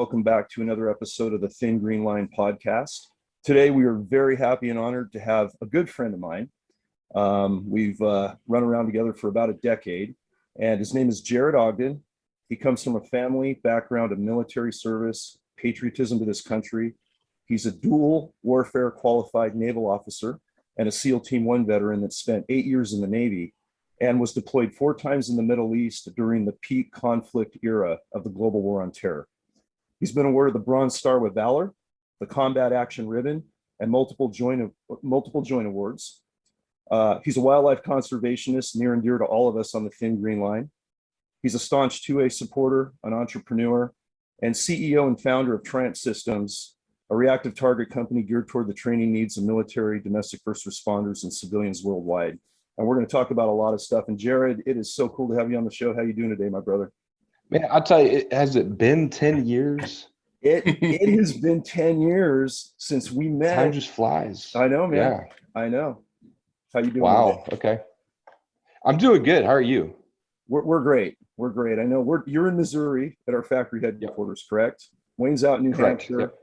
welcome back to another episode of the Thin Green Line podcast. Today, we are very happy and honored to have a good friend of mine. We've run around together for about a decade, and his name is Jared Ogden. He comes from a family background of military service, patriotism to this country. He's a dual warfare qualified naval officer and a SEAL Team 1 veteran that spent 8 years in the Navy and was deployed 4 times in the Middle East during the peak conflict era of the global war on terror. He's been awarded the Bronze Star with Valor, the Combat Action Ribbon, and multiple joint awards. He's a wildlife conservationist near and dear to all of us on the Thin Green Line. He's a staunch 2A supporter, an entrepreneur, and CEO and founder of Triumph Systems, a reactive target company geared toward the training needs of military, domestic first responders, and civilians worldwide. And we're going to talk about a lot of stuff. And Jared, it is so cool to have you on the show. How you doing today, my brother? Man, I'll tell you, has it been 10 years? It has been 10 years since we met. Time just flies. I know, man. Yeah. I know. How you doing? Wow. Today? Okay. I'm doing good. How are you? We're great. We're great. I know you're in Missouri at our factory headquarters, correct? Wayne's out in New Hampshire. Yep.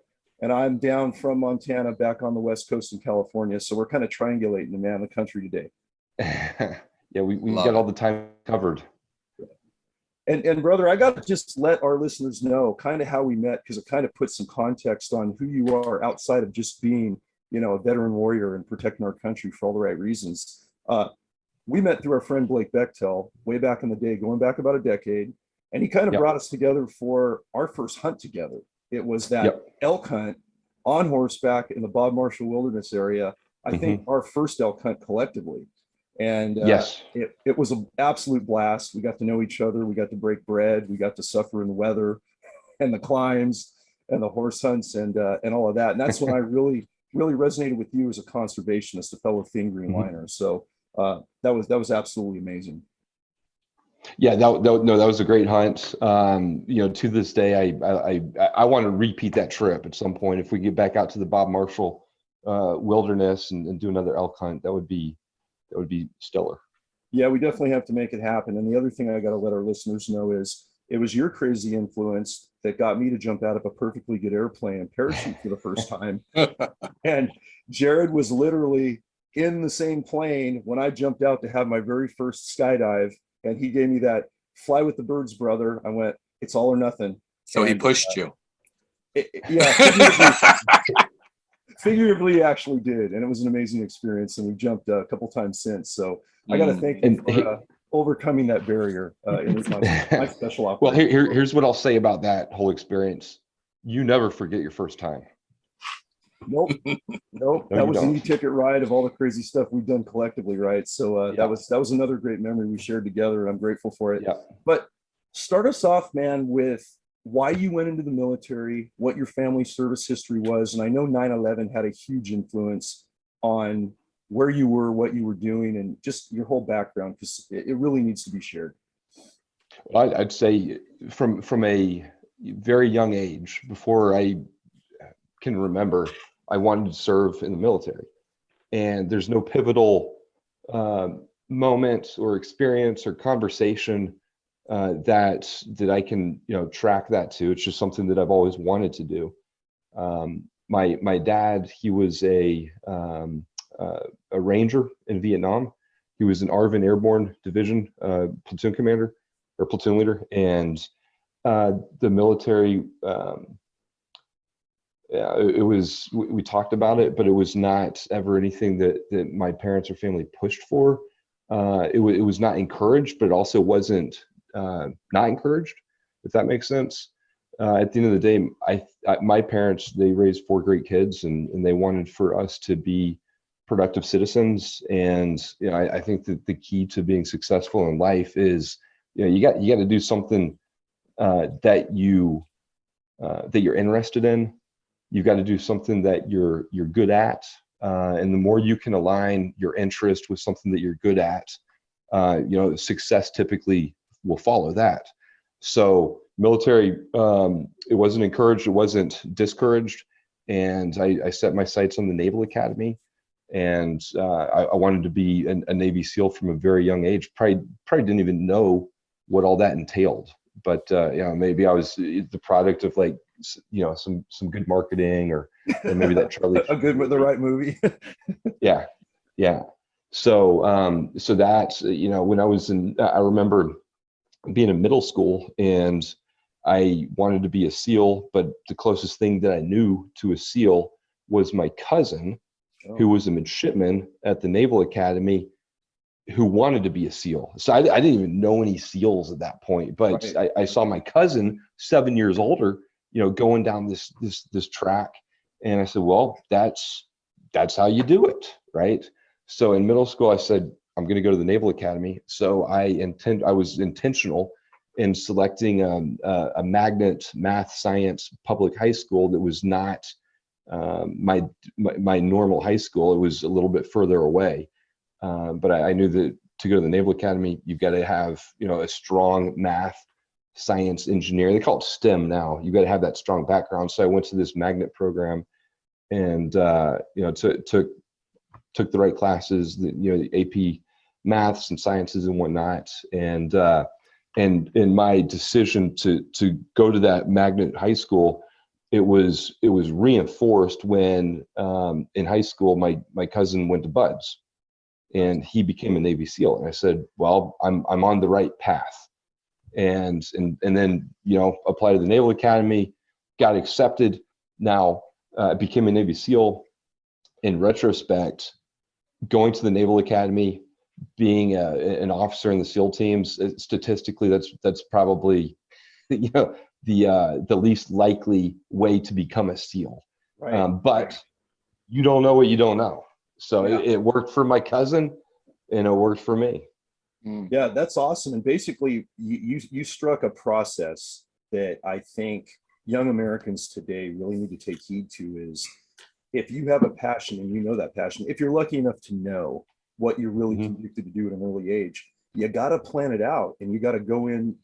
And I'm down from Montana back on the West Coast in California. So we're kind of triangulating the country today. Yeah, we got all the time covered. And brother, I got to just let our listeners know kind of how we met, because it kind of puts some context on who you are outside of just being, a veteran warrior and protecting our country for all the right reasons. We met through our friend Blake Bechtel way back in the day, going back about a decade. And he kind of brought us together for our first hunt together. It was that elk hunt on horseback in the Bob Marshall Wilderness area. I think our first elk hunt collectively. And it was an absolute blast. We got to know each other. We got to break bread. We got to suffer in the weather and the climbs and the horse hunts and all of that. And that's when I really resonated with you as a conservationist, a fellow Thin Green Liner. So that was absolutely amazing. Yeah, that was a great hunt. To this day, I want to repeat that trip at some point. If we get back out to the Bob Marshall wilderness and do another elk hunt, that would be stellar. Yeah, we definitely have to make it happen. And the other thing I got to let our listeners know is it was your crazy influence that got me to jump out of a perfectly good airplane and parachute for the first time. And Jared was literally in the same plane when I jumped out to have my very first skydive. And he gave me that fly with the birds, brother. I went, it's all or nothing. So he pushed you. Figuratively, he actually did, and it was an amazing experience. And we jumped a couple times since. So I got to thank you for overcoming that barrier in my special operation. Well, here's what I'll say about that whole experience: you never forget your first time. Nope. No, that was an e-ticket ride of all the crazy stuff we've done collectively, right? So that was another great memory we shared together, and I'm grateful for it. Yeah. But start us off, man, with why you went into the military, what your family service history was. And I know 9/11 had a huge influence on where you were, what you were doing, and just your whole background, because it really needs to be shared. Well, I'd say from a very young age, before I can remember, I wanted to serve in the military. And there's no pivotal moment or experience or conversation that I can track that to. It's just something that I've always wanted to do. My dad, he was a ranger in Vietnam. He was an ARVN Airborne Division platoon commander or platoon leader, and the military. It was. We talked about it, but it was not ever anything that my parents or family pushed for. It was not encouraged, but it also wasn't not encouraged, if that makes sense. At the end of the day, my parents, they raised 4 great kids, and they wanted for us to be productive citizens. And I think that the key to being successful in life is you got to do something that you're interested in. You've got to do something that you're good at, and the more you can align your interest with something that you're good at, success typically will follow that. So military, it wasn't encouraged, it wasn't discouraged, and I set my sights on the Naval Academy, and I wanted to be a Navy SEAL from a very young age. Probably didn't even know what all that entailed, but maybe I was the product of like some good marketing, or maybe that Charlie the right movie. Yeah. Yeah. So that's, when I was I remember being in middle school, and I wanted to be a SEAL, but the closest thing that I knew to a SEAL was my cousin, who was a midshipman at the Naval Academy, who wanted to be a SEAL. So I didn't even know any SEALs at that point, but right. I saw my cousin, 7 years older, going down this track, and I said, well, that's how you do it, right? So in middle school, I said, I'm going to go to the Naval Academy. So I was intentional in selecting a magnet math science public high school that was not my normal high school. It was a little bit further away. But I knew that to go to the Naval Academy, you've got to have, a strong math, science, engineering. They call it STEM now. You've got to have that strong background. So I went to this magnet program, and took the right classes, the AP maths and sciences and whatnot. And in my decision to go to that magnet high school, it was reinforced when in high school my cousin went to Buds, and he became a Navy SEAL. And I said, well, I'm on the right path. And then, applied to the Naval Academy, got accepted. Now I became a Navy SEAL. In retrospect, going to the Naval Academy, being an officer in the SEAL teams, statistically, that's probably, the least likely way to become a SEAL. Right. But you don't know what you don't know. So it worked for my cousin, and it worked for me. Yeah, that's awesome. And basically, you struck a process that I think young Americans today really need to take heed to. Is if you have a passion, and you know that passion, if you're lucky enough to know what you're really convicted to do at an early age, you got to plan it out, and you got to go in,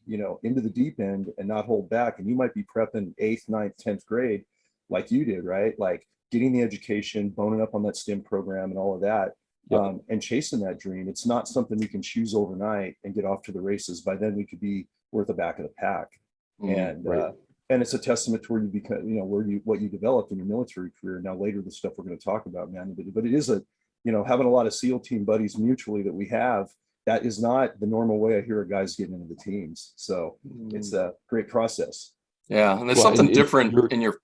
into the deep end and not hold back. And you might be prepping 8th, 9th, 10th grade like you did, right? Like getting the education, boning up on that STEM program and all of that. Yep. And chasing that dream. It's not something we can choose overnight and get off to the races. By then we could be worth the back of the pack. And it's a testament to where you become, what you developed in your military career. Now later, the stuff we're going to talk about, man, but it is having a lot of SEAL team buddies mutually that we have. That is not the normal way I hear guys getting into the teams. So it's a great process. Yeah, and there's something different in your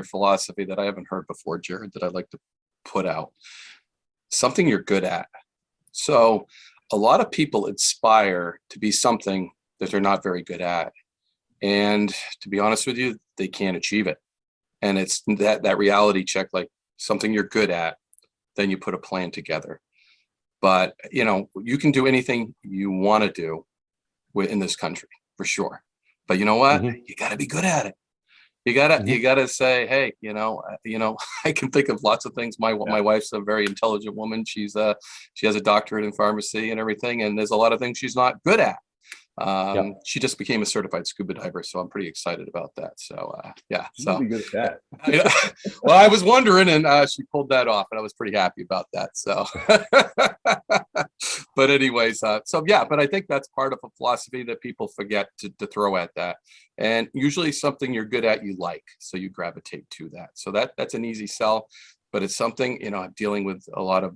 philosophy that I haven't heard before, Jared, that I'd like to put out. Something you're good at. So a lot of people aspire to be something that they're not very good at, and to be honest with you, they can't achieve it. And it's that reality check, like something you're good at, then you put a plan together. But you can do anything you want to do in this country, for sure. But you know what? You got to be good at it. You gotta say, hey, I can think of lots of things. My wife's a very intelligent woman. She has a doctorate in pharmacy and everything, and there's a lot of things she's not good at. She just became a certified scuba diver, so I'm pretty excited about that. So so good at that. Well, I was wondering, and she pulled that off, and I was pretty happy about that. So but anyways, but I think that's part of a philosophy that people forget to throw at that. And usually something you're good at, you like, so you gravitate to that. So that's an easy sell, but it's something, I'm dealing with a lot of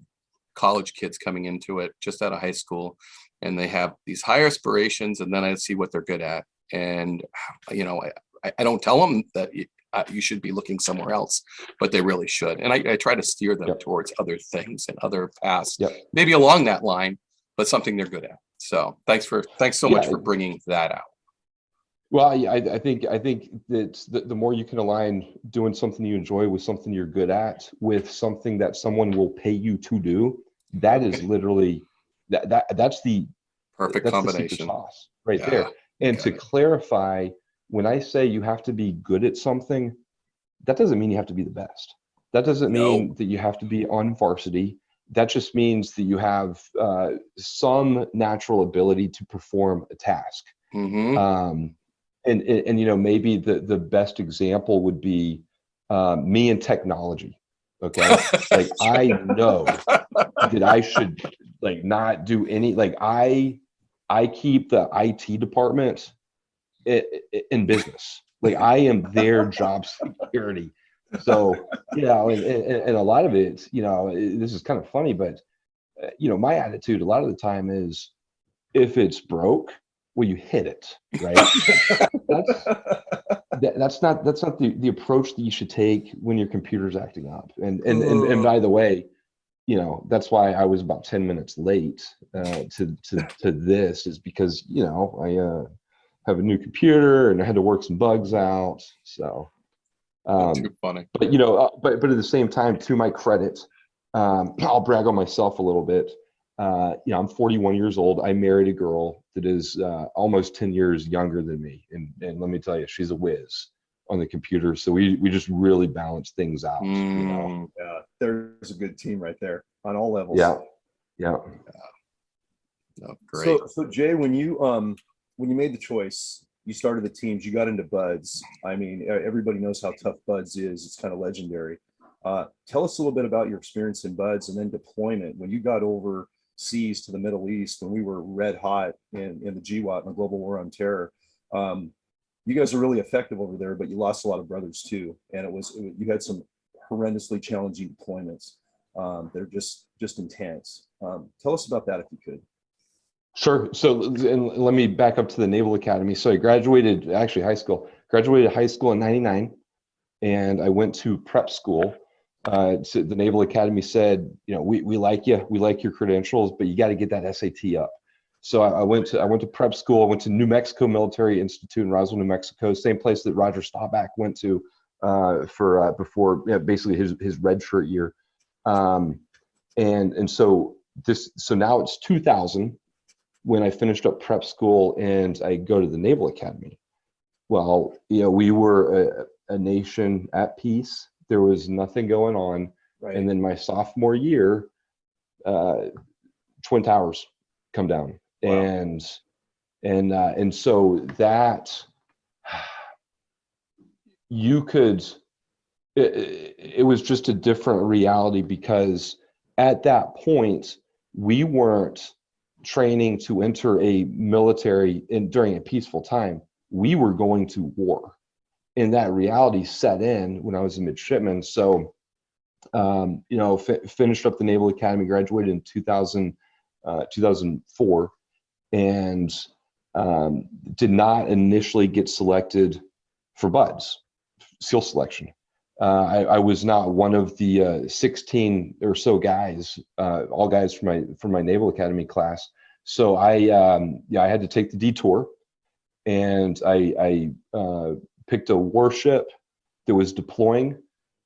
college kids coming into it just out of high school, and they have these higher aspirations, and then I see what they're good at. And, I don't tell them that you should be looking somewhere else, but they really should. And I try to steer them towards other things and other paths, maybe along that line, but something they're good at. So thanks so much for bringing that out. Well, I think that the more you can align doing something you enjoy with something you're good at, with something that someone will pay you to do, that is literally that's the perfect combination. The secret sauce right there. And to clarify, when I say you have to be good at something, that doesn't mean you have to be the best. That doesn't mean that you have to be on varsity. That just means that you have some natural ability to perform a task. And maybe the best example would be me in technology. Okay, like I know that I should not do any. Like I keep the IT department in business. Like I am their job security. So, you know, and a lot of it, you know, this is kind of funny, but you know, my attitude a lot of the time is if it's broke, well, you hit it, right? That's not the approach that you should take when your computer's acting up. And by the way, you know, that's why I was about 10 minutes late to this, is because, you know, I have a new computer and I had to work some bugs out. So, Too funny. but you know, but at the same time, to my credit, I'll brag on myself a little bit. You know, I'm 41 years old. I married a girl that is almost 10 years younger than me, and let me tell you, she's a whiz on the computer. So we just really balance things out. You know, Yeah, there's a good team right there on all levels. yeah, yeah. Oh, great. So Jay, when you made the choice, you started the teams, you got into BUDS. I mean, everybody knows how tough BUDS is. It's kind of legendary. Tell us a little bit about your experience in BUDS and then deployment. When you got overseas to the Middle East, when we were red hot in the GWOT, in the Global War on Terror, you guys are really effective over there, but you lost a lot of brothers too. And you had some horrendously challenging deployments. They're just intense. Tell us about that if you could. Sure. So and let me back up to the Naval Academy. So I graduated, graduated high school in '99, and I went to prep school. So the Naval Academy said, you know, we like you, we like your credentials, but you got to get that SAT up. So I went to prep school. I went to New Mexico Military Institute in Roswell, New Mexico, same place that Roger Staubach went to before basically his red shirt year. And so now it's 2000 when I finished up prep school and I go to the Naval Academy. Well, you know, we were a nation at peace. There was nothing going on. Right. And then my sophomore year, Twin Towers come down. Wow. And so that it was just a different reality, because at that point we weren't training to enter a military during a peaceful time. We were going to war, and that reality set in when I was a midshipman. So, you know, finished up the Naval Academy, graduated in 2004, and did not initially get selected for BUDS, SEAL selection. I was not one of the 16 or so guys, all guys from my Naval Academy class. So I had to take the detour, and I picked a warship that was deploying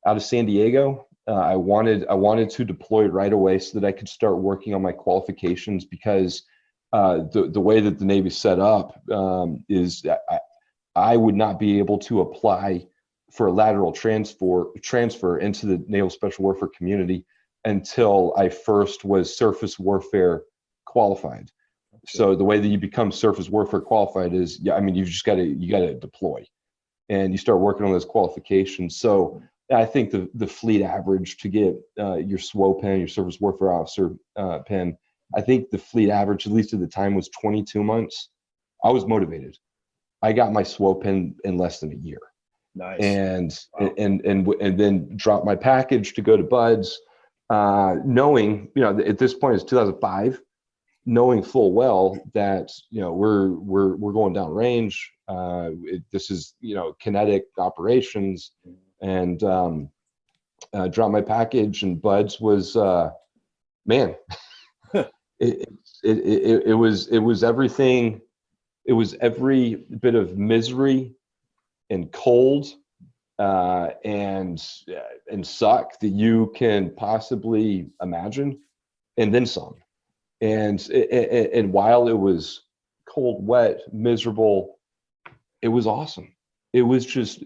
out of San Diego. I wanted to deploy right away so that I could start working on my qualifications, because the way that the Navy's set up is I would not be able to apply for a lateral transfer into the Naval Special Warfare community until I first was surface warfare qualified. Okay. So the way that you become surface warfare qualified is, I mean, you gotta deploy, and you start working on those qualifications. So I think the fleet average to get your SWO pen, your surface warfare officer pen, I think the fleet average, at least at the time, was 22 months. I was motivated. I got my SWO pen in less than a year. Nice. And wow. and then dropped my package to go to BUDS, knowing, you know, at this point it's 2005, knowing full well that, you know, we're going down range. This is, you know, kinetic operations, and dropped my package, and BUDS was man. It was everything. It was every bit of misery and cold and suck that you can possibly imagine, and then some. And while it was cold, wet, miserable, it was awesome. It was just,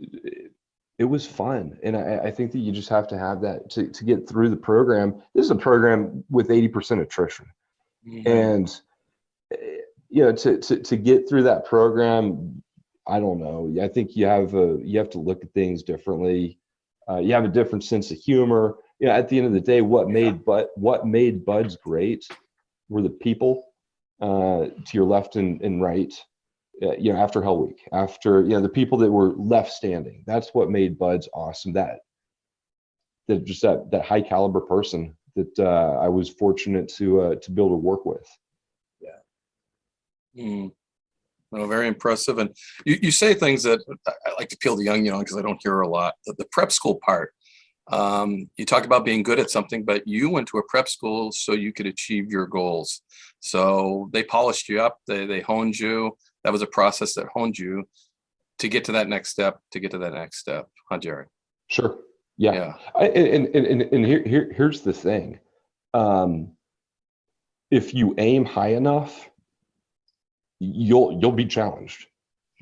it was fun. And I think that you just have to have that to get through the program. This is a program with 80% attrition. Mm-hmm. And you know, to get through that program, I don't know. I think you have to look at things differently. You have a different sense of humor. You know, at the end of the day, what made BUDS great were the people to your left and right. after Hell Week, after, the people that were left standing. That's what made Buds awesome. That just that high caliber person that I was fortunate to be able to work with. Yeah. Well, very impressive. And you say things that I like to peel the onion on because I don't hear a lot. The prep school part. You talk about being good at something, but you went to a prep school so you could achieve your goals. So they polished you up, they honed you. That was a process that honed you to get to that next step, Huh, Jerry? Sure. Yeah. And here's the thing. If you aim high enough, you'll be challenged.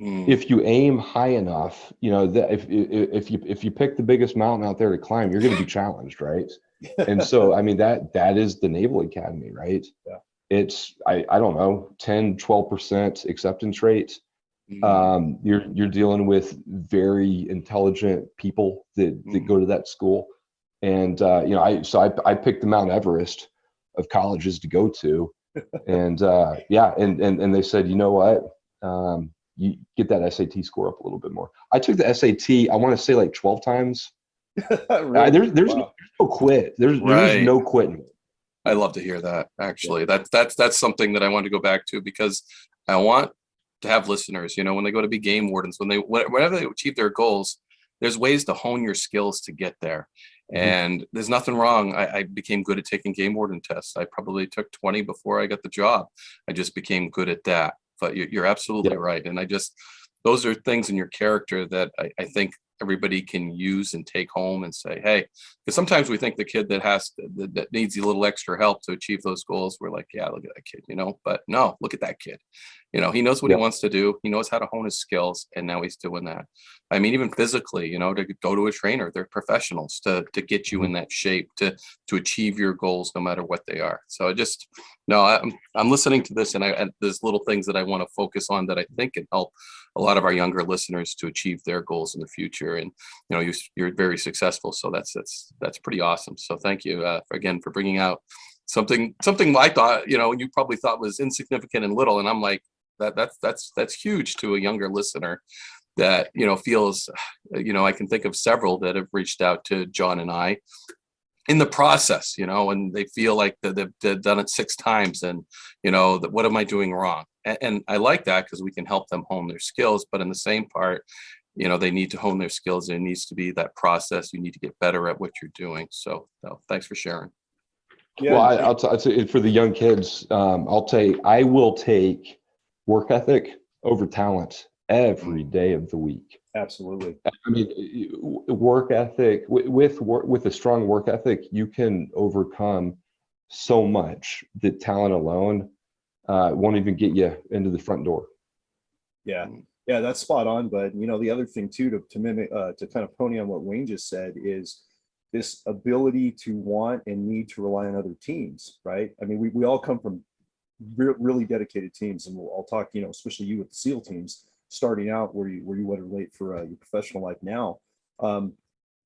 If you aim high enough, that if you pick the biggest mountain out there to climb, you're going to be challenged, right? And so, I mean, that is the Naval Academy, right? Yeah. It's I don't know, 10-12% acceptance rate. You're dealing with very intelligent people that go to that school, and I picked the Mount Everest of colleges to go to, and and they said, you know what, you get that SAT score up a little bit more. I took the SAT, I want to say like 12 times. Really? There's no quit. There's no quitting. I love to hear that. Actually, that's something that I want to go back to, because I want to have listeners, when they go to be game wardens, whenever they achieve their goals, there's ways to hone your skills to get there. And there's nothing wrong. I became good at taking game warden tests. I probably took 20 before I got the job. I just became good at that. But you're absolutely right. And those are things in your character that I think everybody can use and take home and say, hey, because sometimes we think the kid that needs a little extra help to achieve those goals, we're like, yeah, look at that kid, but no, look at that kid. He knows what he wants to do. He knows how to hone his skills. And now he's doing that. I mean, even physically, to go to a trainer, they're professionals to get you in that shape to achieve your goals, no matter what they are. So I'm listening to this, and there's little things that I want to focus on that I think can help a lot of our younger listeners to achieve their goals in the future. And, you're very successful. So that's pretty awesome. So thank you again for bringing out something I thought, you probably thought was insignificant and little. And I'm like, that's huge to a younger listener that, feels, I can think of several that have reached out to John and I in the process, and they feel like they've done it 6 times, and, what am I doing wrong? And I like that, because we can help them hone their skills, but in the same part, they need to hone their skills. There needs to be that process. You need to get better at what you're doing. So thanks for sharing. Yeah. Well, I'll say for the young kids, I will take work ethic over talent every day of the week. Absolutely. I mean, work ethic, with a strong work ethic, you can overcome so much that talent alone won't even get you into the front door. Yeah, that's spot on. But the other thing too, to mimic, to kind of pony on what Wayne just said, is this ability to want and need to rely on other teams, right? I mean, we all come from really dedicated teams, and I'll talk, especially you with the SEAL teams, starting out where you would relate for your professional life now.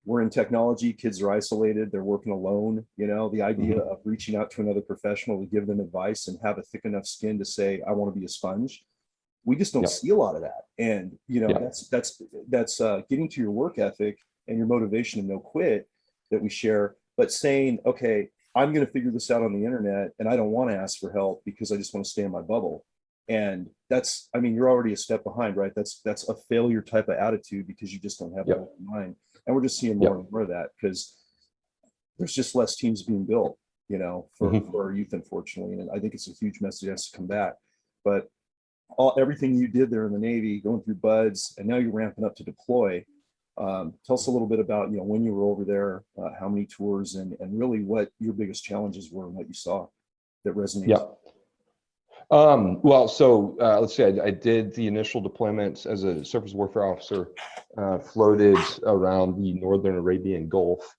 We're in technology, kids are isolated, they're working alone. The idea of reaching out to another professional to give them advice and have a thick enough skin to say, I want to be a sponge. We just don't see a lot of that. And, that's getting to your work ethic and your motivation and no quit that we share, but saying, okay, I'm going to figure this out on the internet, and I don't want to ask for help because I just want to stay in my bubble. And you're already a step behind, right? That's a failure type of attitude, because you just don't have that in mind. And we're just seeing more and more of that, because there's just less teams being built, for our youth, unfortunately. And I think it's a huge message that has to come back. But everything you did there in the Navy, going through BUDS, and now you're ramping up to deploy. Tell us a little bit about, when you were over there, how many tours, and really what your biggest challenges were and what you saw that resonates. Yeah. Well, so let's see, I did the initial deployments as a surface warfare officer, floated around the Northern Arabian Gulf.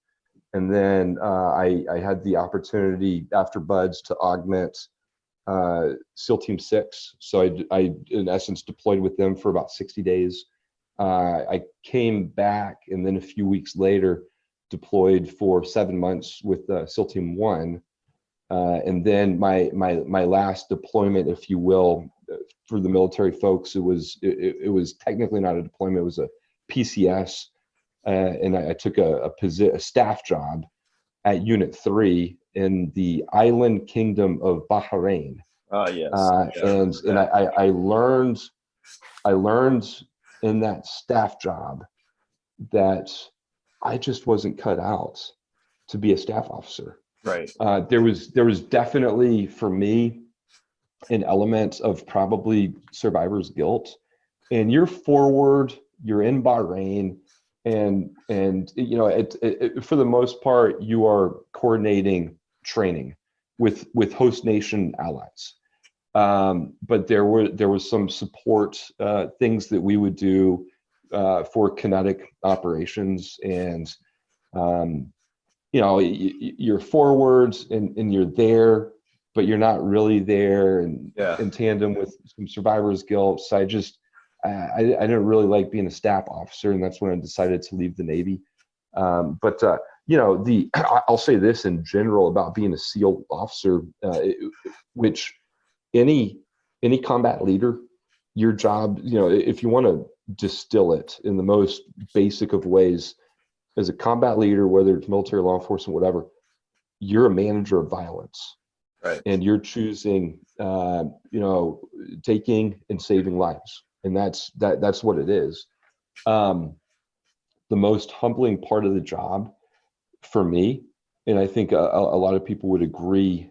And then I had the opportunity after BUDS to augment SEAL Team 6. So I in essence deployed with them for about 60 days. I came back, and then a few weeks later deployed for 7 months with SEAL Team 1. And then my last deployment, if you will, for the military folks, it was technically not a deployment, it was a PCS, and I took a staff job at Unit 3 in the island kingdom of Bahrain. Yes. And I learned in that staff job that I just wasn't cut out to be a staff officer. Right. There was definitely for me an element of probably survivor's guilt. And you're forward, you're in Bahrain, and you know, for the most part, you are coordinating training with host nation allies. But there was some support things that we would do for kinetic operations, and you know, you're forwards and you're there, but you're not really there, and in tandem with some survivor's guilt. So I didn't really like being a staff officer, and that's when I decided to leave the Navy. But you know, I'll say this in general about being a SEAL officer, which any combat leader, your job, you know, if you want to distill it in the most basic of ways, as a combat leader, whether it's military, law enforcement, whatever, you're a manager of violence. Right. And you're choosing, you know, taking and saving lives. And that's what it is. The most humbling part of the job for me, and I think a lot of people would agree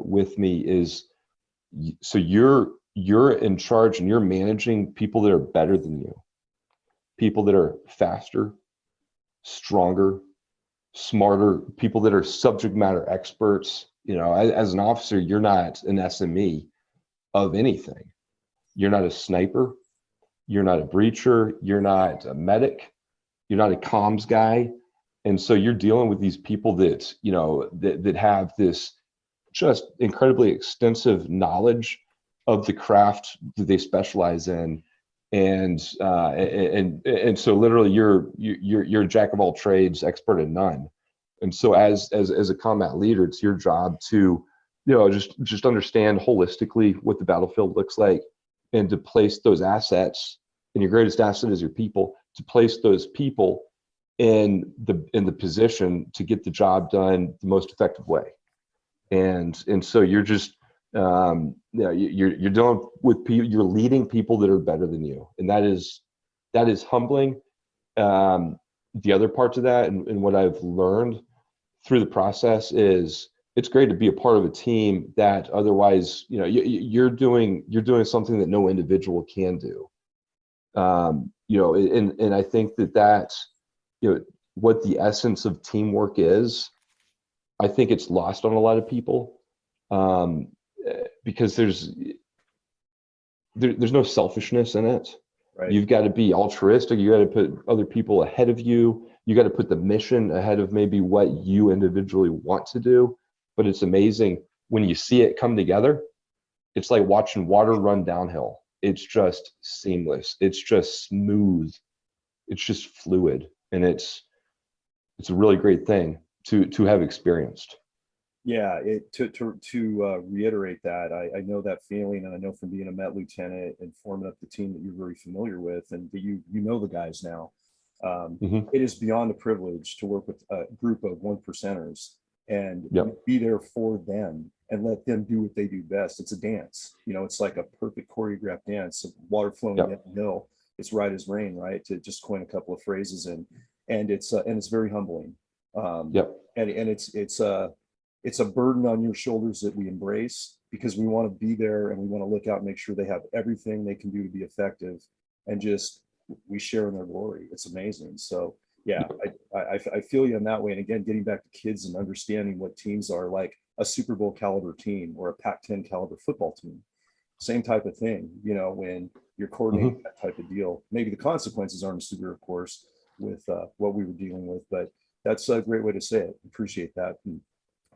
with me, is so you're in charge and you're managing people that are better than you, people that are faster, stronger, smarter, people that are subject matter experts. You know, as an officer, you're not an SME of anything. You're not a sniper. You're not a breacher. You're not a medic. You're not a comms guy. And so you're dealing with these people that, you know, that have this just incredibly extensive knowledge of the craft that they specialize in. And so literally you're a jack of all trades, expert in none. And so as a combat leader, it's your job to, you know, just understand holistically what the battlefield looks like, and to place those assets, and your greatest asset is your people, to place those people in the position to get the job done the most effective way. And so you're just you know, you're dealing with people, you're leading people that are better than you, and that is humbling. The other parts of that, and what I've learned through the process, is it's great to be a part of a team that otherwise, you know, you're doing something that no individual can do. You know, and I think that you know, what the essence of teamwork is, I think it's lost on a lot of people, because there's no selfishness in it. Right. You've got to be altruistic. You got to put other people ahead of you. You got to put the mission ahead of maybe what you individually want to do. But it's amazing when you see it come together. It's like watching water run downhill. It's just seamless. It's just smooth. It's just fluid, and it's a really great thing to have experienced. Yeah, to reiterate that, I know that feeling, and I know from being a Met Lieutenant and forming up the team that you're very familiar with, and that you know the guys now. It is beyond a privilege to work with a group of 1%ers and be there for them and let them do what they do best. It's a dance, you know. It's like a perfect choreographed dance of water flowing down the hill. It's right as rain, right? To just coin a couple of phrases, and it's very humbling. And it's a burden on your shoulders that we embrace, because we want to be there and we want to look out and make sure they have everything they can do to be effective, and just we share in their glory. It's amazing. So yeah, I feel you in that way. And again, getting back to kids and understanding what teams are, like a Super Bowl caliber team or a Pac-10 caliber football team, same type of thing, you know, when you're coordinating that type of deal. Maybe the consequences aren't as severe, of course, with what we were dealing with, but that's a great way to say it. Appreciate that. And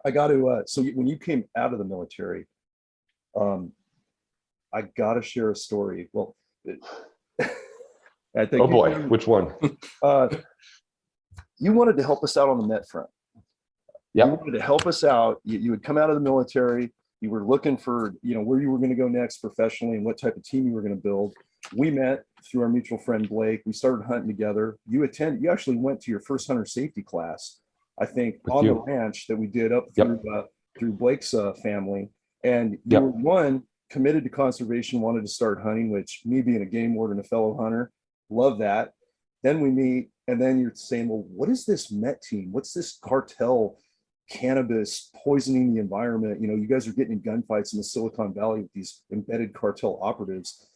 I got to, so when you came out of the military, I got to share a story. Well, I think which one? You wanted to help us out on the Met front. Yeah. You wanted to help us out. You had come out of the military. You were looking for, where you were going to go next professionally and what type of team you were going to build. We met through our mutual friend, Blake. We started hunting together. You actually went to your first hunter safety class, I think, on the ranch that we did up through Blake's family. And you were one committed to conservation, wanted to start hunting, which me being a game warden, a fellow hunter, love that. Then we meet, and then you're saying, well, what is this Met team? What's this cartel cannabis poisoning the environment? You guys are getting in gunfights in the Silicon Valley with these embedded cartel operatives.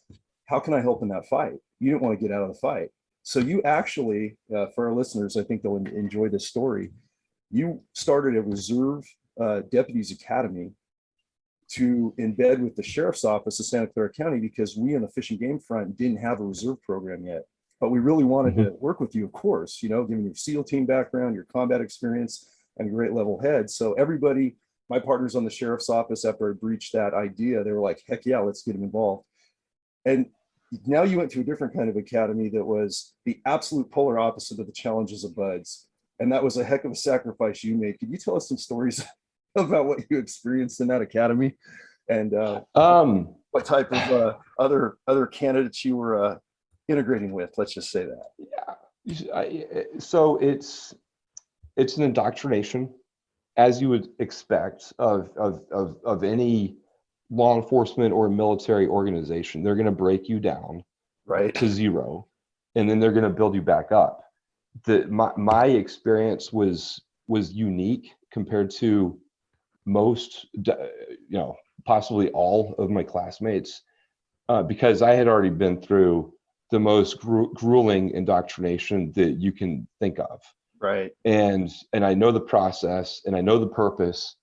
How can I help in that fight? You didn't want to get out of the fight. So you actually, for our listeners, I think they'll enjoy this story. You started a reserve deputies academy to embed with the sheriff's office of Santa Clara County, because we on the Fish and Game front didn't have a reserve program yet. But we really wanted to work with you, of course, given your SEAL team background, your combat experience, and a great level head. So everybody, my partners on the sheriff's office, after I breached that idea, they were like, heck yeah, let's get them involved. And now you went to a different kind of academy that was the absolute polar opposite of the challenges of BUDS. And that was a heck of a sacrifice you made. Could you tell us some stories about what you experienced in that academy, and what type of other candidates you were integrating with? Let's just say that. Yeah. So it's an indoctrination, as you would expect of any law enforcement or military organization. They're going to break you down to zero, and then they're going to build you back up. My experience was unique compared to most, possibly all of my classmates, because I had already been through the most grueling indoctrination that you can think of. Right. And I know the process, and I know the purpose,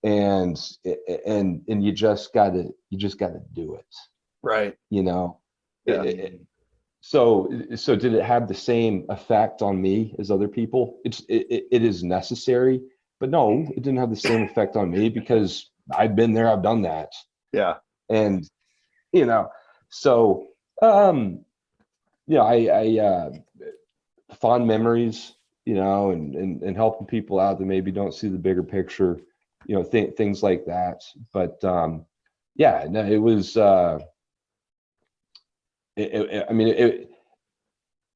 and you just gotta do it. Right. Yeah. So did it have the same effect on me as other people? It is necessary, but no, it didn't have the same effect on me, because I've been there, I've done that. Yeah. And so I fond memories, and helping people out that maybe don't see the bigger picture, things like that. But it was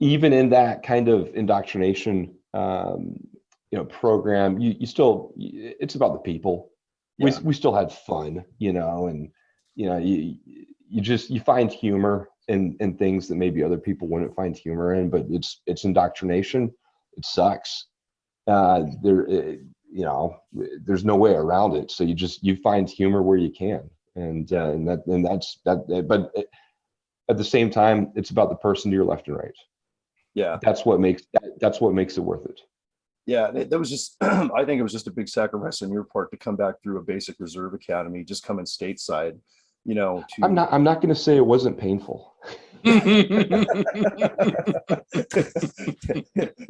even in that kind of indoctrination program, you still, it's about the people. Yeah. We still had fun, and you find humor in things that maybe other people wouldn't find humor in, but it's indoctrination. It sucks. There's no way around it. So you find humor where you can, and that's that. But at the same time, it's about the person to your left and right. Yeah. That's what makes it worth it. Yeah, that was just, I think it was just a big sacrifice on your part to come back through a basic reserve academy, just coming stateside, I'm not going to say it wasn't painful.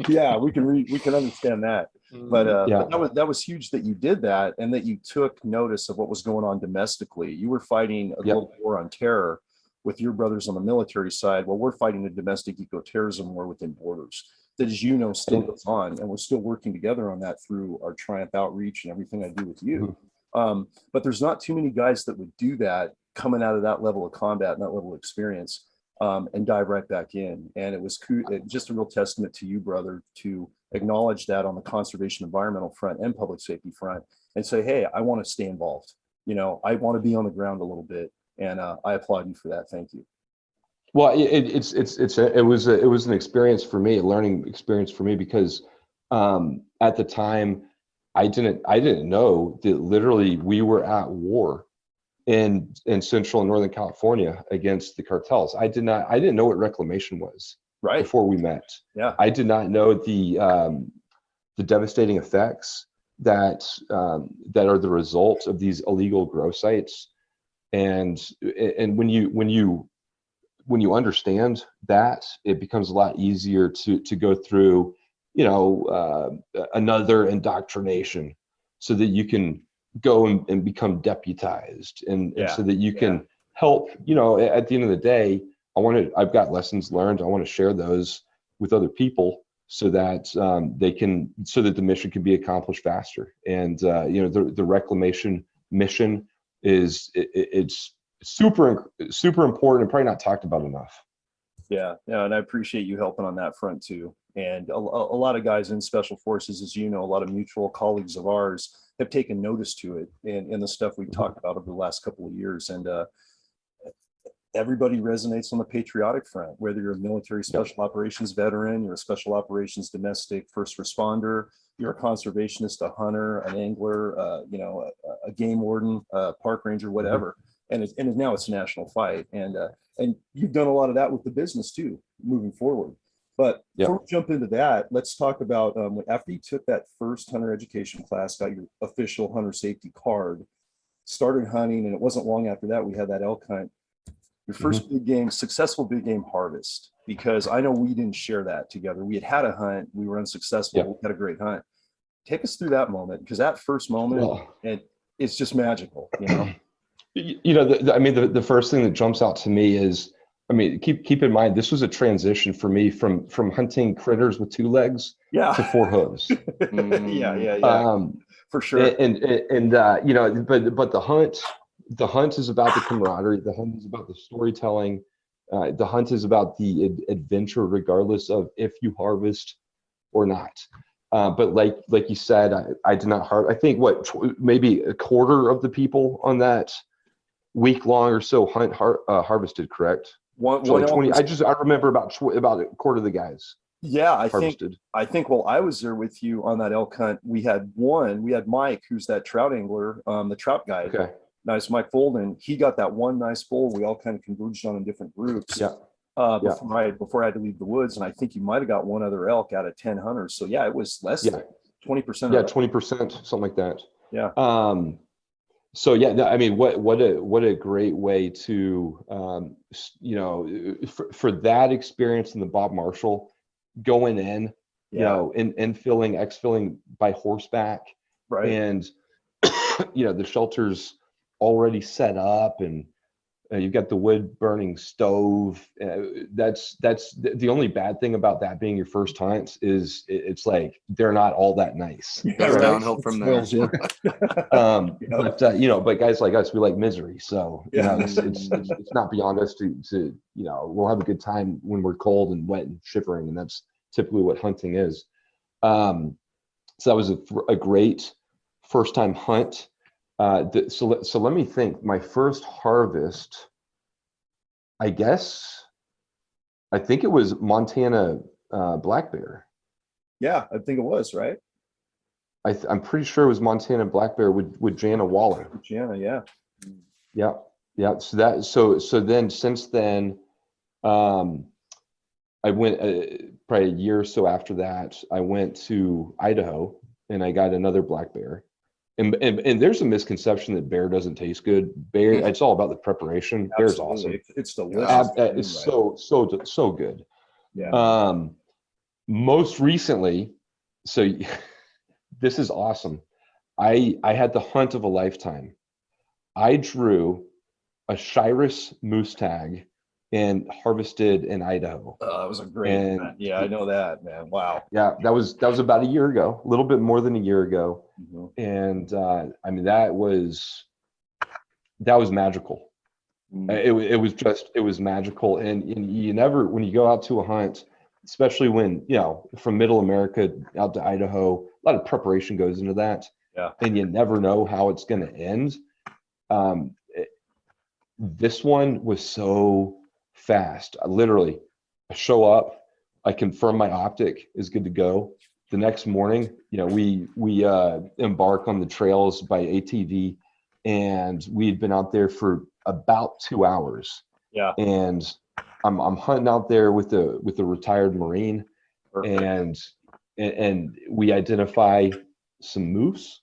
Yeah, we can understand that. But that was huge that you did that, and that you took notice of what was going on domestically. You were fighting a global war on terror with your brothers on the military side, while we're fighting a domestic eco-terrorism war within borders that, as still goes on, and we're still working together on that through our Triumph outreach and everything I do with you. But there's not too many guys that would do that coming out of that level of combat and that level of experience, and dive right back in. And it was just a real testament to you, brother, to acknowledge that on the conservation environmental front and public safety front, and say, hey, I want to stay involved. I want to be on the ground a little bit. And I applaud you for that. Thank you. Well, it was an experience for me, a learning experience for me, because at the time I didn't know that literally we were at war in Central and Northern California against the cartels. I didn't know what reclamation was before we met. Yeah. I did not know the devastating effects that are the result of these illegal grow sites. And when you understand that, it becomes a lot easier to go through, another indoctrination, so that you can go and become deputized, and so that you can help. At the end of the day, I've got lessons learned. I want to share those with other people, so that the mission can be accomplished faster. And the reclamation mission it's super important and probably not talked about enough. Yeah, and I appreciate you helping on that front too. And a lot of guys in special forces, as you know, a lot of mutual colleagues of ours have taken notice to it and the stuff we've talked about over the last couple of years. And everybody resonates on the patriotic front, whether you're a military special operations veteran, you're a special operations domestic first responder, you're a conservationist, a hunter, an angler, a game warden, a park ranger, whatever. And now it's a national fight. And you've done a lot of that with the business too, moving forward. But before we jump into that, let's talk about after you took that first hunter education class, got your official hunter safety card, started hunting, and it wasn't long after that we had that elk hunt. Your first big game, successful big game harvest, because I know we didn't share that together. We had a hunt, we were unsuccessful, we had a great hunt. Take us through that moment, because that first moment, it's just magical, you know? The first thing that jumps out to me is, keep in mind, this was a transition for me from hunting critters with 2 legs to 4 hooves. For sure. But the hunt is about the camaraderie. The hunt is about the storytelling. The hunt is about the adventure, regardless of if you harvest or not. But like you said, I did not harvest. I think maybe a quarter of the people on that week-long or so hunt harvested, correct? One 20. I remember about a quarter of the guys. Yeah, I harvested. think while I was there with you on that elk hunt, we had Mike, who's that trout angler, the trout guide. Okay. Nice, Mike Folden. He got that one nice bull we all kind of converged on in different groups. Before I had to leave the woods, and I think you might have got one other elk out of 10 hunters. So it was less than 20%. Yeah, 20%, something like that. Yeah. What a great way to, for that experience in the Bob Marshall, going in, infilling, exfilling by horseback, right? And the shelter's already set up, and you've got the wood burning stove. That's the only bad thing about that being your first hunt is it's like they're not all that nice. Right? Downhill from there. But guys like us, we like misery, so it's not beyond us to we'll have a good time when we're cold and wet and shivering, and that's typically what hunting is. So that was a great first time hunt. So let me think. My first harvest, I think it was Montana black bear. Yeah, I think it was, right? I'm pretty sure it was Montana black bear with Jana Waller. Jana, yeah. So then since then, I went probably a year or so after that. I went to Idaho and I got another black bear. And there's a misconception that bear doesn't taste good. Bear, it's all about the preparation. Absolutely. Bear's awesome. It's delicious. It's so good. Yeah. Most recently, so this is awesome. I had the hunt of a lifetime. I drew a Shiras moose tag and harvested in Idaho. That was a great event. Yeah, I know that, man. Wow. Yeah, that was about a year ago, a little bit more than a year ago. And that was magical. It was magical. And you never, when you go out to a hunt, especially when, from middle America out to Idaho, a lot of preparation goes into that. Yeah. And you never know how it's going to end. This one was so fast. I show up, I confirm my optic is good to go. The next morning, we embark on the trails by ATV, and we'd been out there for about 2 hours. Yeah. And I'm hunting out there with a retired Marine. Perfect. and we identify some moose.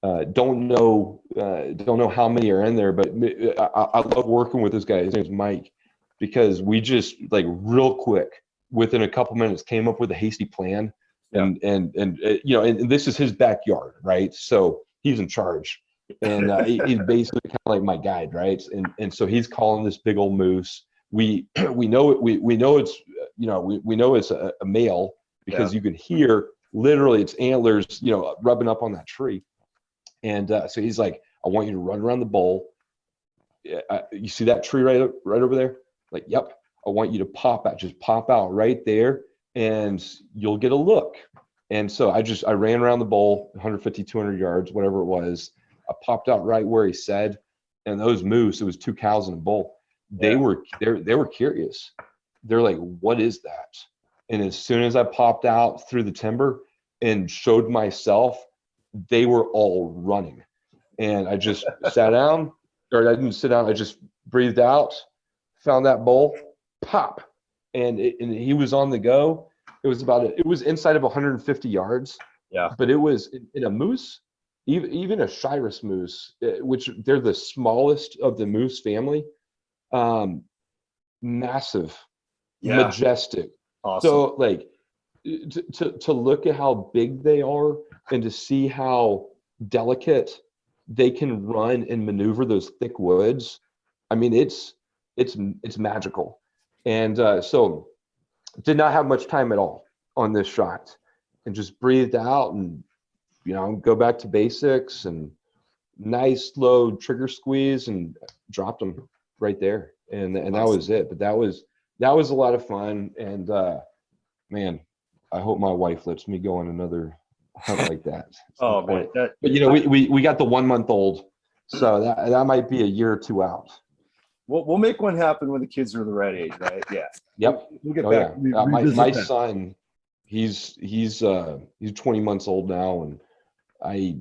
Don't know how many are in there, but I love working with this guy. His name's Mike, because we just real quick, within a couple minutes, came up with a hasty plan. And this is his backyard, right? So he's in charge, and he's basically kind of like my guide, right? And so he's calling this big old moose. We know it's a male, because you can hear literally its antlers, rubbing up on that tree. And so he's like, I want you to run around the bowl. You see that tree right over there? Like, yep. I want you to just pop out right there, and you'll get a look. And so I ran around the bowl, 150, 200 yards, whatever it was. I popped out right where he said, and those moose, it was 2 cows in a bowl. They were curious. They're like, what is that? And as soon as I popped out through the timber and showed myself, they were all running. And I just sat down, or I didn't sit down, I just breathed out, found that bull, pop. And he was on the go. It was inside of 150 yards. Yeah. But it was in a moose, even a Shiras moose, which they're the smallest of the moose family. Massive, majestic. Awesome. So like to look at how big they are and to see how delicate they can run and maneuver those thick woods. I mean, it's magical. And so did not have much time at all on this shot, and just breathed out and, go back to basics and nice low trigger squeeze and dropped them right there. And that was it. But that was a lot of fun. And man, I hope my wife lets me go on another hunt like that. Oh man. But we got the 1-month-old, so that might be a year or two out. We'll make one happen when the kids are the right age, right? Yeah. Yep. We'll get back. Yeah. My son, he's 20 months old now, and I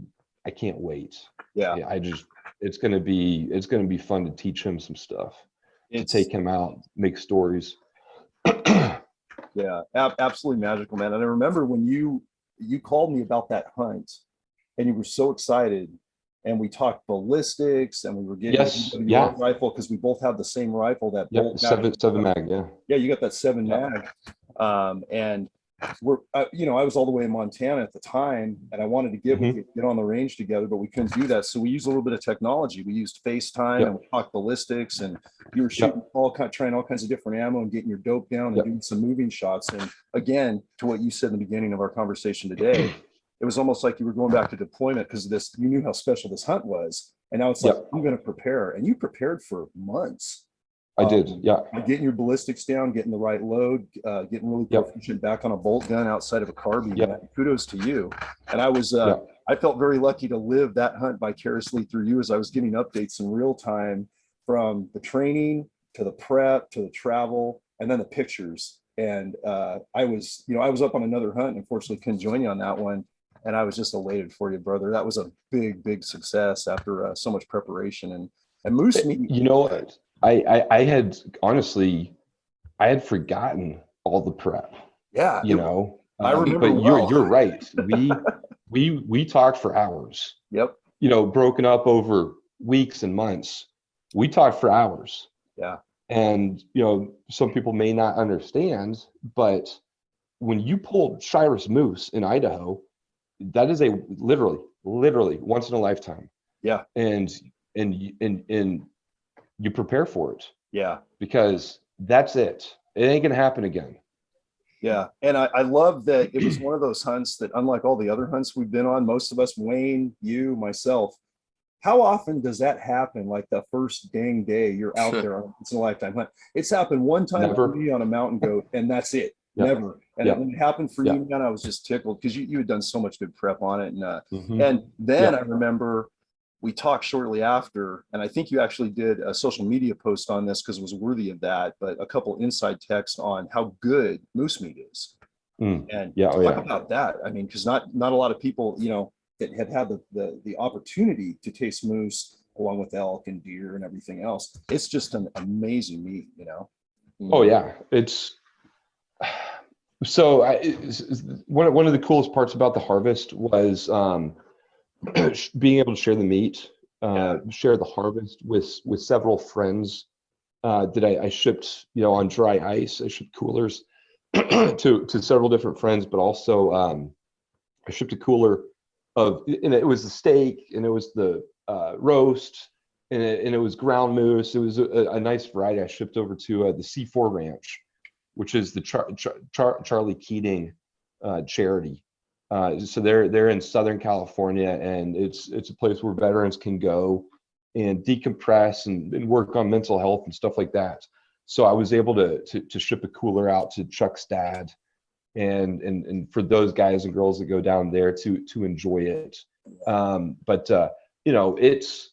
can't wait. Yeah. It's gonna be fun to teach him some stuff. To take him out, make stories. Yeah, absolutely magical, man. And I remember when you called me about that hunt, and you were so excited. And we talked ballistics, and we were getting a rifle because we both have the same rifle. That bolt seven mag, yeah. You got that 7 mag, and we're I was all the way in Montana at the time, and I wanted to get on the range together, but we couldn't do that. So we used a little bit of technology. We used FaceTime, and we talked ballistics, and you were shooting trying all kinds of different ammo and getting your dope down and doing some moving shots. And again, to what you said in the beginning of our conversation today. It was almost like you were going back to deployment because of this. You knew how special this hunt was, and now it's like I'm going to prepare. And you prepared for months. I did, yeah. Getting your ballistics down, getting the right load, getting really proficient back on a bolt gun outside of a carbine. Kudos to you. And I was, I felt very lucky to live that hunt vicariously through you as I was getting updates in real time from the training to the prep to the travel and then the pictures. And I was up on another hunt and unfortunately couldn't join you on that one. And I was just elated for you, brother. That was a big success after so much preparation and moose meat. You know what? I had honestly, I had forgotten all the prep. Yeah. I remember. But you're right. We talked for hours. Yep. Broken up over weeks and months. We talked for hours. Yeah. And some people may not understand, but when you pull Shiras moose in Idaho, that is a literally once in a lifetime. Yeah. And you prepare for it. Yeah. Because that's it. It ain't gonna happen again. Yeah. And I love that it was one of those hunts that, unlike all the other hunts we've been on, most of us, Wayne, you, myself, how often does that happen? Like the first dang day you're out there, it's a lifetime hunt. It's happened one time for me on a mountain goat, and that's it. Never. And when it happened for you, man, I was just tickled because you had done so much good prep on it. And then I remember we talked shortly after, and I think you actually did a social media post on this because it was worthy of that, but a couple inside texts on how good moose meat is. And talk about that. I mean, because not a lot of people, that had the opportunity to taste moose along with elk and deer and everything else. It's just an amazing meat, Oh yeah, it's so one of the coolest parts about the harvest was being able to share the meat, share the harvest with several friends that I shipped, on dry ice. I shipped coolers to several different friends, but also I shipped a cooler and it was the steak, and it was the roast, and it was ground moose. It was a nice variety. I shipped over to the C4 Ranch, which is the Charlie Keating charity. So they're in Southern California, and it's a place where veterans can go and decompress and work on mental health and stuff like that. So I was able to ship a cooler out to Chuck's dad, and for those guys and girls that go down there to enjoy it. But you know, it's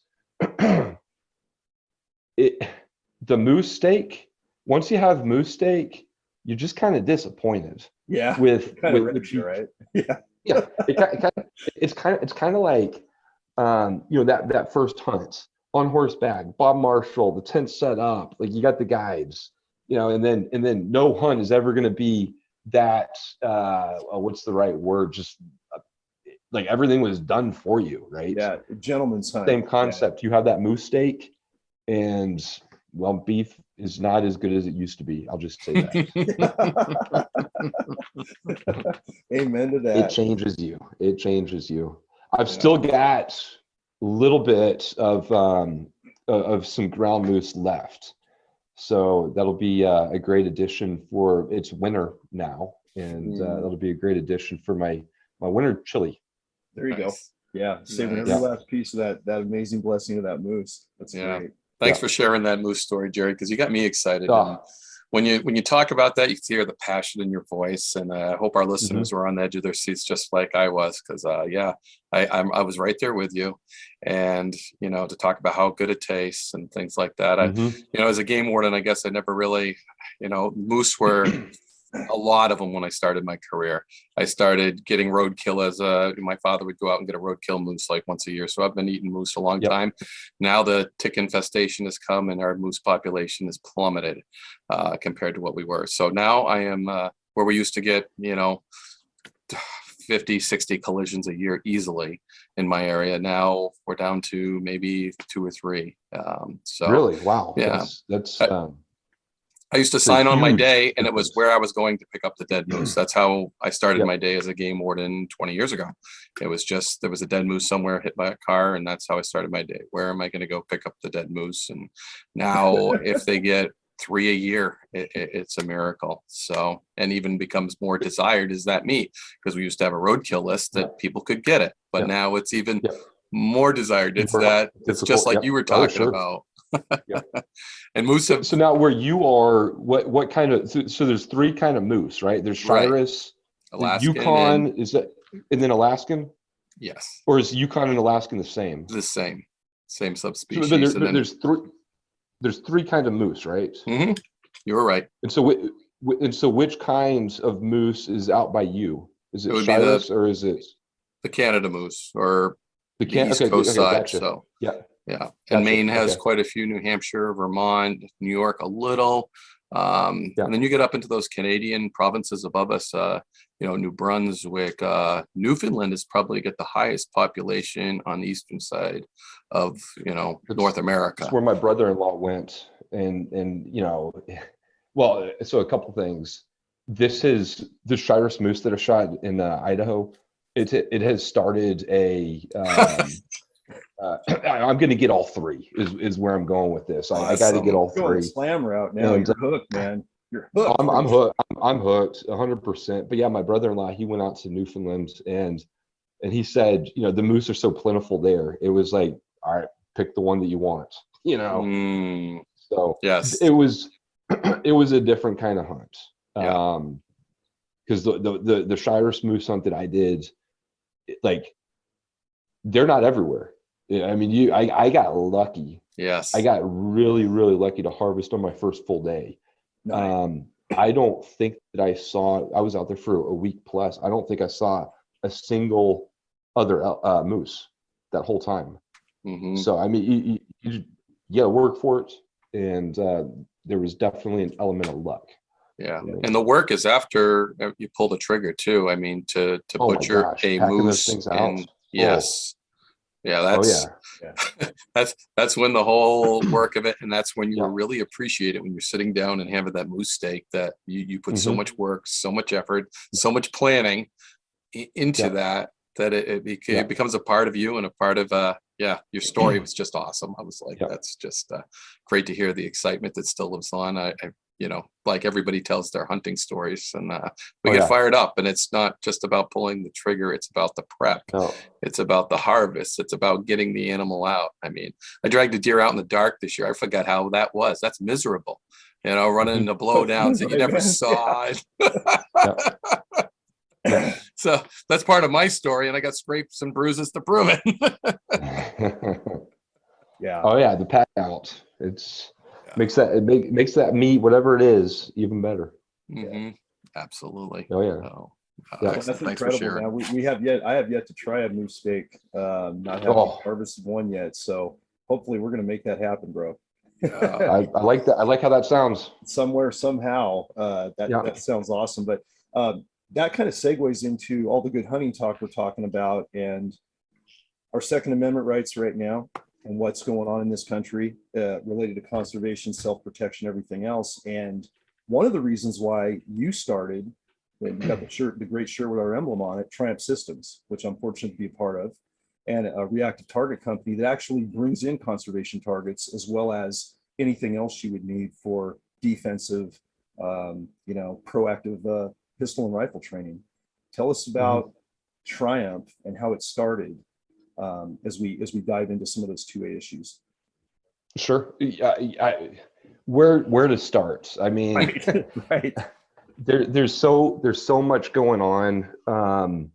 the moose steak. Once you have moose steak, you're just kind of disappointed. Yeah. With Kind of with rich, right? Yeah. yeah, it's kind of like you know, that first hunt on horseback, Bob Marshall, the tent set up, like you got the guides, you know, and then no hunt is ever going to be that what's the right word, just like everything was done for you, right? Yeah. Gentleman's hunt. Same concept. You have that moose steak, and well, beef is not as good as it used to be. I'll just say that. Amen to It that. changes you. It changes you. I've still got a little bit of some ground moose left, so that'll be a great addition for, it's winter now, and that'll be a great addition for my winter chili. There you go. Nice. Yeah. Saving Nice. every last piece of that amazing blessing of that moose. That's Yeah. great. Thanks for sharing that moose story, Jerry, because you got me excited. Ah. And when you talk about that, you can hear the passion in your voice, and I hope our listeners were on the edge of their seats just like I was, because I was right there with you. And you know, to talk about how good it tastes and things like that. You know, as a game warden, I guess I never really, you know, moose were a lot of them when I started my career. I started getting roadkill my father would go out and get a roadkill moose like once a year. So I've been eating moose a long time. Now the tick infestation has come and our moose population has plummeted compared to what we were. So now I am where we used to get, you know, 50, 60 collisions a year easily in my area. Now we're down to maybe 2 or 3. So really, wow. Yeah. That's I used to sign on my huge day, and it difference. was where I was going to pick up the dead moose. That's how I started my day as a game warden 20 years ago. It was just, there was a dead moose somewhere hit by a car, and that's how I started my day. Where am I going to go pick up the dead moose? And now if they get 3 a year, it's a miracle. So, and even becomes more desired is that meat, because we used to have a roadkill list that people could get it, but now it's even more desired. It's that, it's just like you were talking about. And moose have, so now where you are, what kind of, so there's 3 kind of moose, right? There's Shiras, Alaskan, Yukon, is that, and then Alaskan? Yes. Or is Yukon and Alaskan the same? The same subspecies. So, but there's 3 kind of moose, right? You were right. And so which kinds of moose is out by you? Is it Shiras or is it the Canada moose or the East okay, Coast side? Gotcha. So yeah. And Maine has quite a few, New Hampshire, Vermont, New York, a little. And then you get up into those Canadian provinces above us, you know, New Brunswick, Newfoundland is probably got the highest population on the eastern side of, you know, North America. That's where my brother-in-law went. And you know, well, so a couple things. This is the Shiras moose that I shot in Idaho. It has started a I'm going to get all 3 is where I'm going with this. I got to get all 3. Going the slam route now. You're hooked, man. You're hooked. I'm hooked. I'm hooked 100%. But yeah, my brother-in-law, he went out to Newfoundland and he said, you know, the moose are so plentiful there. It was like, all right, pick the one that you want, you know? So yes, it was a different kind of hunt. Because the Shiras moose hunt that I did, like, they're not everywhere. I mean, I got lucky. Yes. I got really, really lucky to harvest on my first full day. Nice. I don't think that I was out there for a week plus. I don't think I saw a single other moose that whole time. So, I mean, you got to work for it. And there was definitely an element of luck. Yeah. And the work is after you pull the trigger too. I mean, to butcher a moose. And yes. Yeah, that's when the whole work of it, and that's when you really appreciate it, when you're sitting down and having that moose steak, that you put so much work, so much effort, so much planning into that it becomes a part of you and a part of your story was just awesome. I was like, that's just great to hear the excitement that still lives on. I you know, like everybody tells their hunting stories, and we Oh, get yeah. fired up, and it's not just about pulling the trigger. It's about the prep. No. It's about the harvest. It's about getting the animal out. I mean, I dragged a deer out in the dark this year. I forgot how that was. That's miserable. You know, running into blowdowns that you never saw. Yeah. So that's part of my story, and I got scrapes and bruises to prove it. Yeah. Oh yeah, the pack out. It's makes that meat, whatever it is, even better. Mm-hmm. Absolutely. Oh yeah. So, Yeah. That's thanks for incredible. sharing. Now I have yet to try a moose steak. Not having harvested one yet. So hopefully we're going to make that happen, bro. I like that. I like how that sounds. Somewhere, somehow, that sounds awesome. But that kind of segues into all the good hunting talk we're talking about and our Second Amendment rights right now and what's going on in this country related to conservation, self-protection, everything else. And one of the reasons why you started, you got the great shirt with our emblem on it, Triumph Systems, which I'm fortunate to be a part of, and a reactive target company that actually brings in conservation targets as well as anything else you would need for defensive, proactive pistol and rifle training. Tell us about Triumph and how it started as we dive into some of those 2A issues. Sure. Where to start? I mean, right. There's so much going on.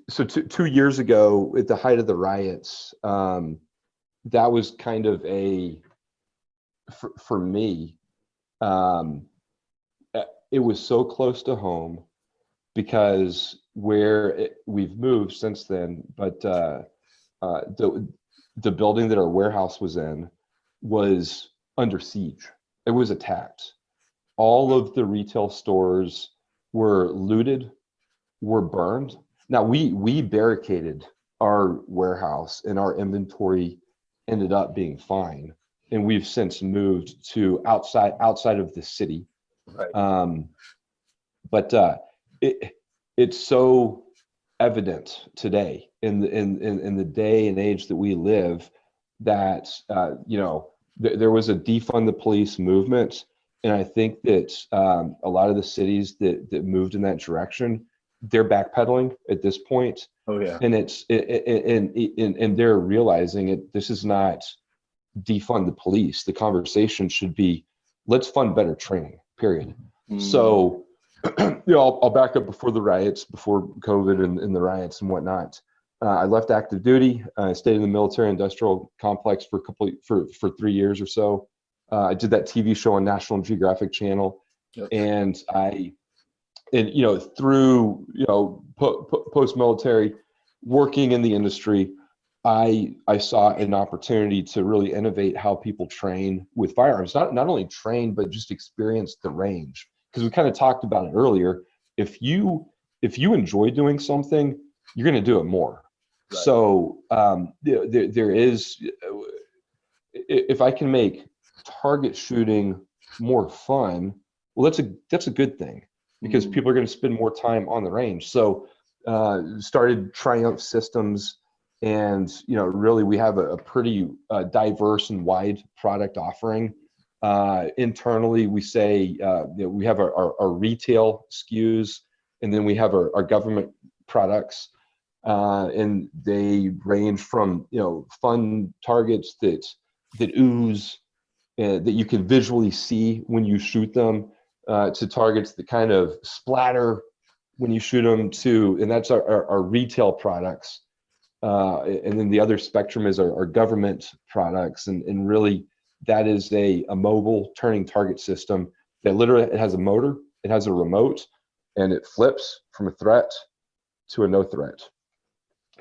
So 2 years ago, at the height of the riots, that was kind of for me. It was so close to home because we've moved since then, but the building that our warehouse was in was under siege. It was attacked. All of the retail stores were looted, were burned. Now we barricaded our warehouse and our inventory ended up being fine. And we've since moved to outside of the city. Right. But it's so evident today in the day and age that we live that there was a defund the police movement, and I think that a lot of the cities that moved in that direction, they're backpedaling at this point. Oh yeah. And and they're realizing it. This is not defund the police. The conversation should be, let's fund better training, period. So I'll back up before the riots, before COVID and the riots and whatnot. I left active duty. I stayed in the military industrial complex for 3 years or so. I did that TV show on National Geographic Channel. Yep. And through post-military working in the industry, I saw an opportunity to really innovate how people train with firearms. Not only train, but just experience the range. Because we kind of talked about it earlier. If you enjoy doing something, you're going to do it more. Right. So there is, if I can make target shooting more fun, well, that's a good thing, because people are going to spend more time on the range. So started Triumph Systems, and really we have a pretty diverse and wide product offering. Internally, we say we have our retail SKUs, and then we have our government products, and they range from fun targets that ooze, that you can visually see when you shoot them, to targets that kind of splatter when you shoot them, and that's our retail products. And then the other spectrum is our government products, and really that is a mobile turning target system that literally, it has a motor, it has a remote, and it flips from a threat to a no threat,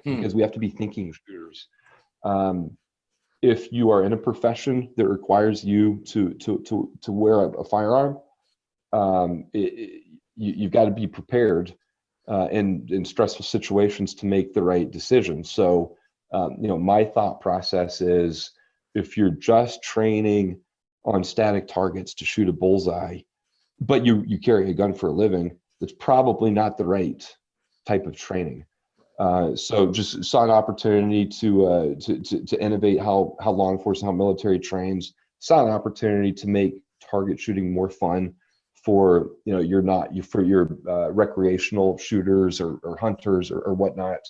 because we have to be thinking shooters. If you are in a profession that requires you to wear a firearm, you've got to be prepared in stressful situations to make the right decision. So, my thought process is, if you're just training on static targets to shoot a bullseye, but you carry a gun for a living, that's probably not the right type of training. So just saw an opportunity to innovate how law enforcement, how military trains, saw an opportunity to make target shooting more fun for, for your recreational shooters or hunters or whatnot.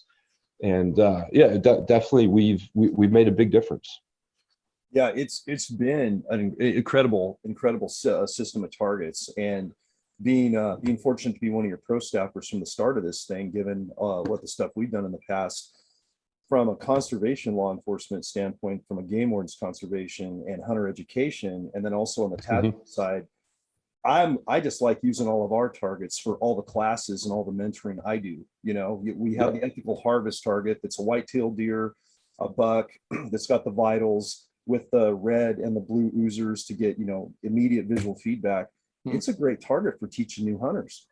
And definitely we've made a big difference. Yeah, it's been an incredible system of targets, and being fortunate to be one of your pro staffers from the start of this thing, given what the stuff we've done in the past from a conservation law enforcement standpoint, from a game wardens conservation and hunter education, and then also on the tactical side. I just like using all of our targets for all the classes and all the mentoring I do. We have the ethical harvest target that's a white-tailed deer, a buck that's got the vitals with the red and the blue oozers to get, immediate visual feedback. It's a great target for teaching new hunters.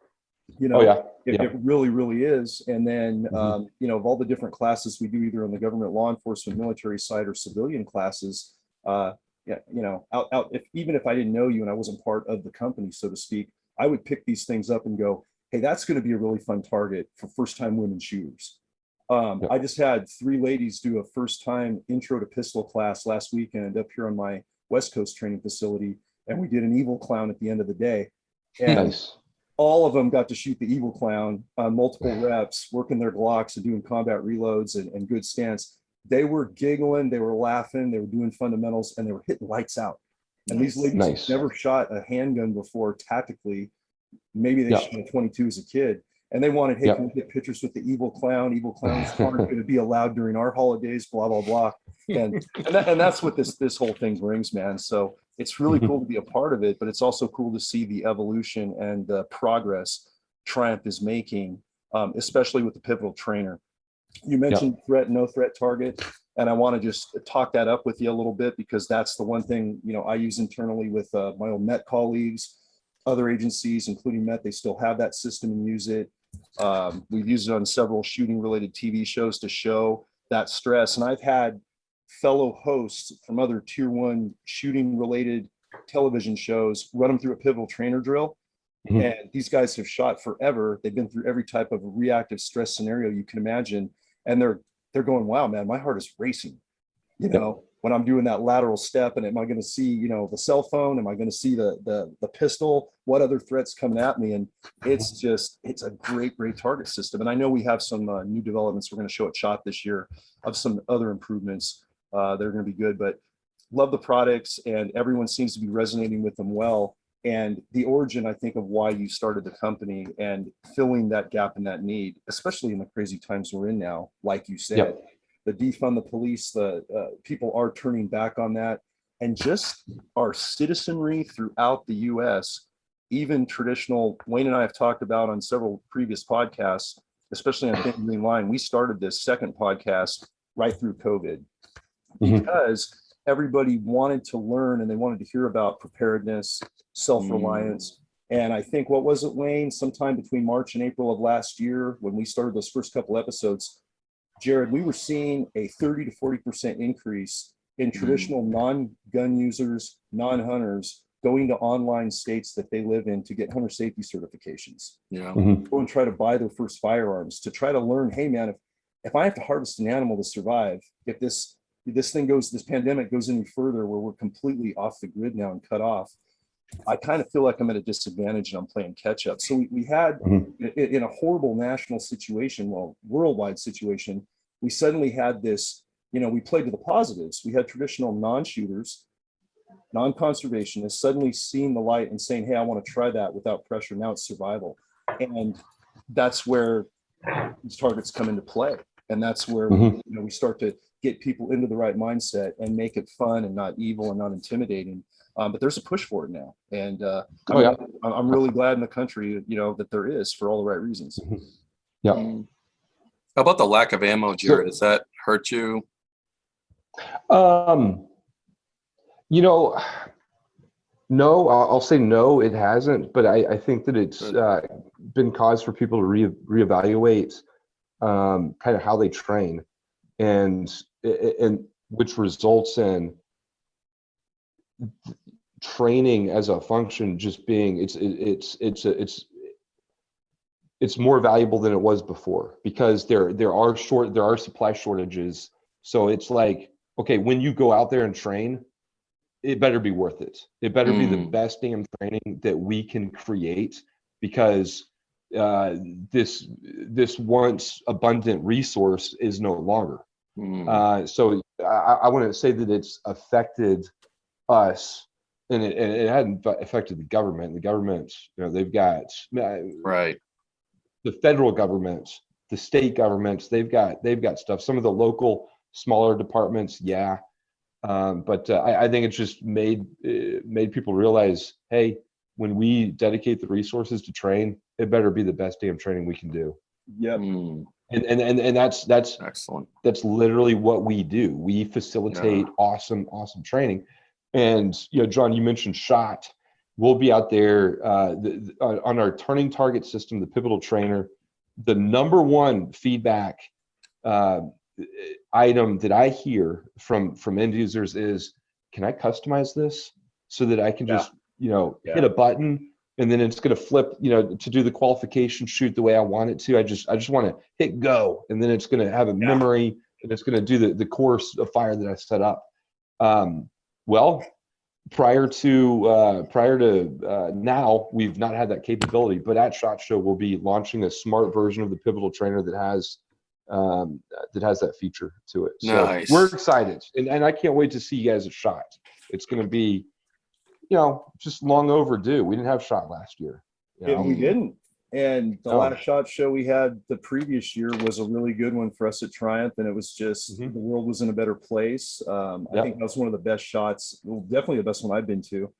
It really, really is. And then, of all the different classes we do, either on the government law enforcement, military side, or civilian classes, even if I didn't know you and I wasn't part of the company, so to speak, I would pick these things up and go, hey, that's going to be a really fun target for first-time women shooters. I just had 3 ladies do a first-time intro to pistol class last weekend up here on my West Coast training facility, and we did an evil clown at the end of the day. And all of them got to shoot the evil clown on multiple reps, working their Glocks and doing combat reloads and good stance. They were giggling, they were laughing, they were doing fundamentals, and they were hitting lights out. And these ladies never shot a handgun before tactically. Maybe they shot a 22 as a kid. And they wanted, hey, can we get pictures with the evil clown? Evil clowns aren't going to be allowed during our holidays, blah, blah, blah. And that's what this whole thing brings, man. So it's really cool to be a part of it, but it's also cool to see the evolution and the progress Triumph is making, especially with the pivotal trainer. You mentioned threat, no threat target, and I want to just talk that up with you a little bit, because that's the one thing, I use internally with my own Met colleagues, other agencies, including Met. They still have that system and use it. We've used it on several shooting related TV shows to show that stress. And I've had fellow hosts from other tier 1 shooting related television shows run them through a pivotal trainer drill. And these guys have shot forever. They've been through every type of reactive stress scenario you can imagine. And they're going, wow, man, my heart is racing, when I'm doing that lateral step. And am I going to see, the cell phone? Am I going to see the pistol? What other threats coming at me? And it's a great target system. And I know we have some new developments we're going to show at SHOT this year of some other improvements that are going to be good, but love the products, and everyone seems to be resonating with them well. And the origin, I think, of why you started the company and filling that gap and that need, especially in the crazy times we're in now, like you said, the defund the police, the people are turning back on that, and just our citizenry throughout the U.S., even traditional. Wayne and I have talked about on several previous podcasts, especially on Thin Green Line. We started this second podcast right through COVID because everybody wanted to learn and they wanted to hear about preparedness, self-reliance. And I think, what was it, Wayne, sometime between March and April of last year, when we started those first couple episodes, Jared, we were seeing a 30 to 40% increase in traditional non-gun users, non-hunters going to online states that they live in to get hunter safety certifications. Go and try to buy their first firearms, to try to learn, hey man, if I have to harvest an animal to survive, if this pandemic goes any further where we're completely off the grid now and cut off, I kind of feel like I'm at a disadvantage and I'm playing catch up. So we had, in a horrible national situation, worldwide situation, we suddenly had this, we played to the positives. We had traditional non-shooters, non-conservationists suddenly seeing the light and saying, hey, I want to try that without pressure. Now it's survival. And that's where these targets come into play. And that's where we start to get people into the right mindset and make it fun and not evil and not intimidating. But there's a push for it now. And I'm really glad in the country, that there is, for all the right reasons. How about the lack of ammo, Jared? Does that hurt you? No, I'll say no, it hasn't. But I think that it's been cause for people to reevaluate kind of how they train, and which results in training as a function just being it's more valuable than it was before, because there are supply shortages. So it's like, okay, when you go out there and train, it better be worth it. It better be the best damn training that we can create, because this once abundant resource is no longer. So I want to say that it's affected us, and it hadn't affected the government. The government, they've got Right. the federal government, the state governments, they've got stuff. Some of the local smaller departments, yeah. But I think it's just made people realize, hey, when we dedicate the resources to train, it better be the best damn training we can do. Yep. And that's Excellent. That's literally what we do. We facilitate awesome training. And John, you mentioned SHOT. We'll be out there on our turning target system, the Pivotal Trainer. The number one feedback item that I hear from end users is, can I customize this so that I can just hit a button and then it's going to flip, to do the qualification shoot the way I want it to. I just want to hit go, and then it's going to have a memory, and it's going to do the course of fire that I set up. Well, prior to now, we've not had that capability, but at SHOT Show, we'll be launching a smart version of the Pivotal Trainer that has that feature to it. So Nice. We're excited, and I can't wait to see you guys at SHOT. It's going to be, just long overdue. We didn't have SHOT last year. We didn't. And the last SHOT Show we had the previous year was a really good one for us at Triumph, and it was just the world was in a better place. I think that was one of the best shots, well, definitely the best one I've been to,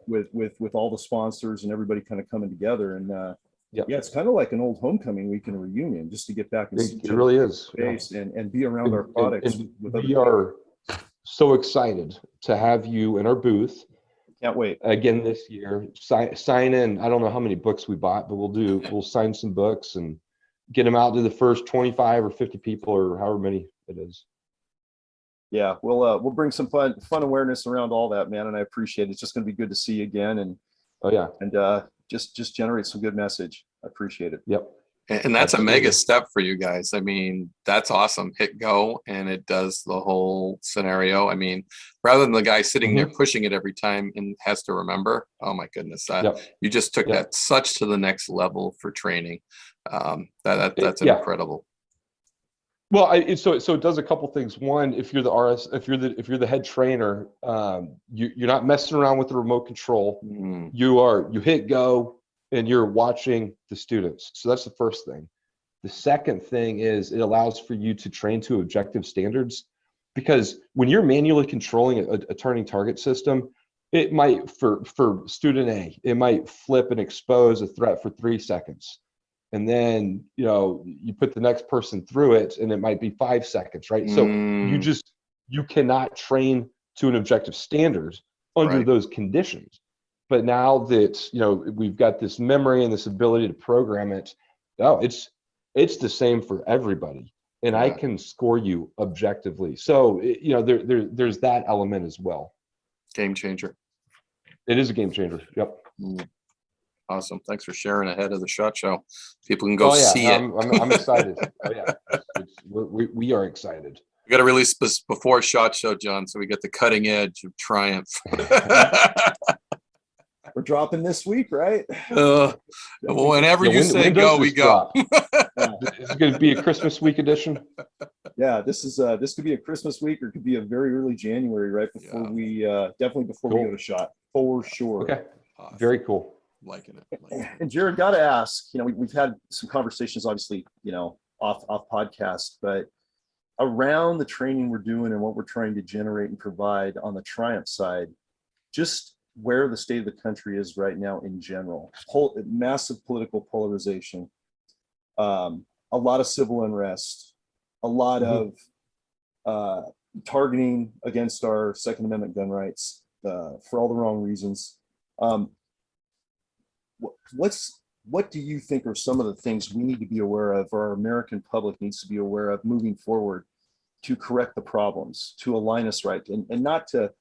with all the sponsors and everybody kind of coming together. And it's kind of like an old homecoming week and a reunion, just to get back and see it really is face and be around our products. And we are so excited to have you in our booth. Can't wait. Again this year. Sign in. I don't know how many books we bought, but we'll sign some books and get them out to the first 25 or 50 people, or however many it is. Yeah, we'll bring some fun awareness around all that, man, and I appreciate it. It's just going to be good to see you again, and just generate some good message. I appreciate it. Yep. And that's a mega step for you guys. I mean, that's awesome. Hit go, and it does the whole scenario. I mean, rather than the guy sitting there pushing it every time and has to remember, oh my goodness, you just took that such to the next level for training. That's incredible. Well, so it does a couple things. One, if you're the head trainer, you're not messing around with the remote control. You hit go, and you're watching the students. So that's the first thing. The second thing is it allows for you to train to objective standards, because when you're manually controlling a turning target system, it might, for student A, it might flip and expose a threat for 3 seconds. And then, you put the next person through it and it might be 5 seconds, right? So you cannot train to an objective standard under those conditions. But now that we've got this memory and this ability to program it, it's the same for everybody, and I can score you objectively. So there's that element as well. Game changer. It is a game changer. Yep. Awesome. Thanks for sharing ahead of the SHOT Show. People can go see it. I'm excited. We are excited. We got to release this before SHOT Show, John, so we get the cutting edge of Triumph. We're dropping this week, right? Whenever you say go, we go. Is it going to be a Christmas week edition? Yeah, this could be a Christmas week, or it could be a very early January, right before we definitely before we go to SHOT, for sure. Okay, awesome. Very cool. Liking it. And Jared, got to ask, we've had some conversations, obviously, off podcast, but around the training we're doing and what we're trying to generate and provide on the Triumph side, just where the state of the country is right now in general. Massive political polarization, a lot of civil unrest, a lot of targeting against our Second Amendment gun rights for all the wrong reasons. What do you think are some of the things we need to be aware of, or our American public needs to be aware of moving forward to correct the problems, to align us right, and not to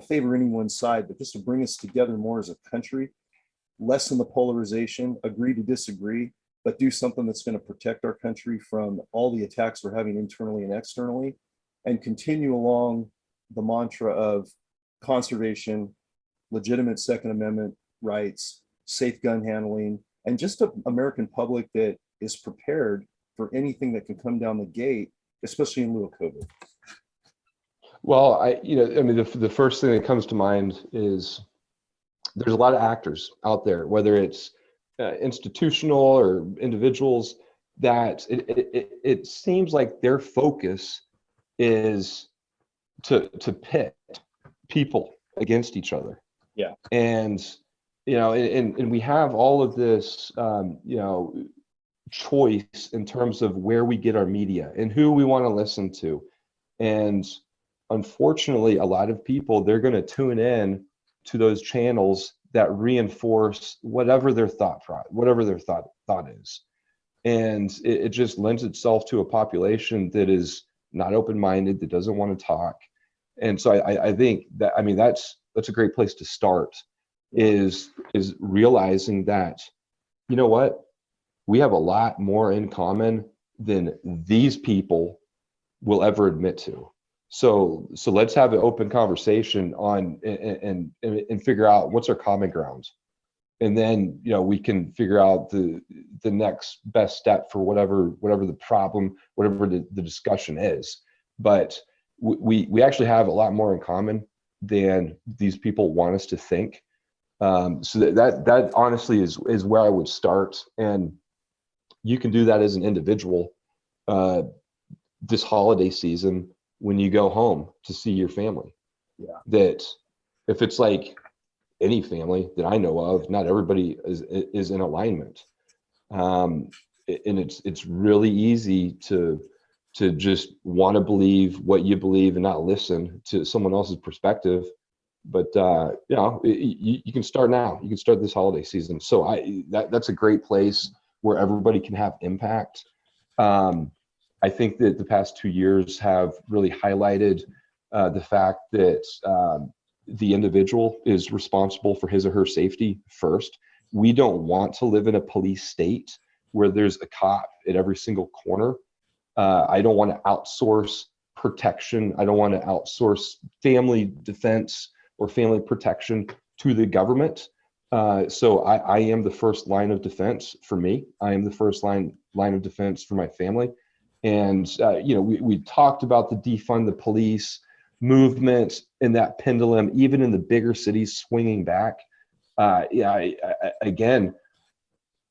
favor any one side, but just to bring us together more as a country, lessen the polarization, agree to disagree, but do something that's going to protect our country from all the attacks we're having internally and externally, and continue along the mantra of conservation, legitimate Second Amendment rights, safe gun handling, and just an American public that is prepared for anything that can come down the gate, especially in lieu of COVID? Well, I mean, the first thing that comes to mind is there's a lot of actors out there, whether it's institutional or individuals, that it seems like their focus is to pit people against each other. Yeah. And, and we have all of this, choice in terms of where we get our media and who we want to listen to. And unfortunately, a lot of people, they're going to tune in to those channels that reinforce whatever their thought is. And it just lends itself to a population that is not open-minded, that doesn't want to talk. And so I think that, I mean, that's a great place to start, is realizing that, you know what, we have a lot more in common than these people will ever admit to. So let's have an open conversation on and figure out what's our common ground. And then, we can figure out the next best step for whatever the problem, whatever the discussion is. But we actually have a lot more in common than these people want us to think. So that honestly is where I would start. And you can do that as an individual this holiday season when you go home to see your family. Yeah. That if it's like any family that I know of, not everybody is in alignment. And it's really easy to just want to believe what you believe and not listen to someone else's perspective. But you can start now. You can start this holiday season. So that's a great place where everybody can have impact. I think that the past 2 years have really highlighted the fact that the individual is responsible for his or her safety first. We don't want to live in a police state where there's a cop at every single corner. I don't want to outsource protection. I don't want to outsource family defense or family protection to the government. So I am the first line of defense for me. I am the first line of defense for my family. And we talked about the defund the police movement and that pendulum, even in the bigger cities, swinging back. Again,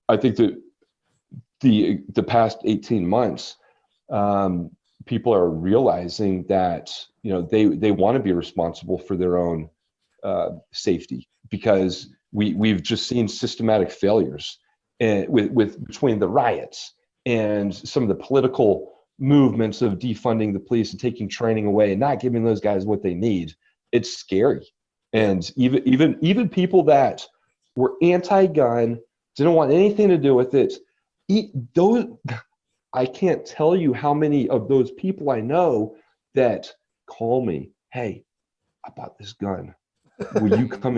I think that the past 18 months, people are realizing that they want to be responsible for their own safety, because we've just seen systematic failures with between the riots and some of the political movements of defunding the police and taking training away and not giving those guys what they need. It's scary. And even people that were anti-gun, didn't want anything to do with it, I can't tell you how many of those people I know that call me, hey, I bought this gun. Will you come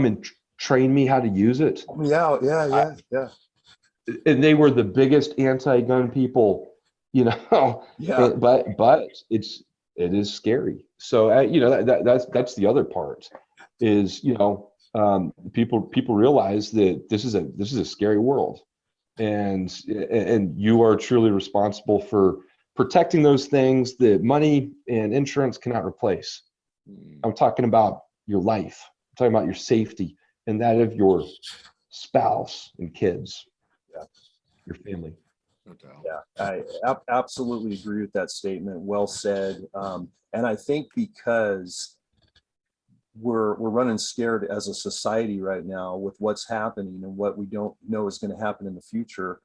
and train me how to use it? Yeah. And they were the biggest anti-gun people, Yeah. but it is scary. So that's the other part is, people realize that this is a scary world, and you are truly responsible for protecting those things that money and insurance cannot replace. I'm talking about your life. I'm talking about your safety and that of your spouse and kids. Yeah. Your family. No doubt. Yeah, I absolutely agree with that statement. Well said. And I think because we're running scared as a society right now with what's happening and what we don't know is going to happen in the future,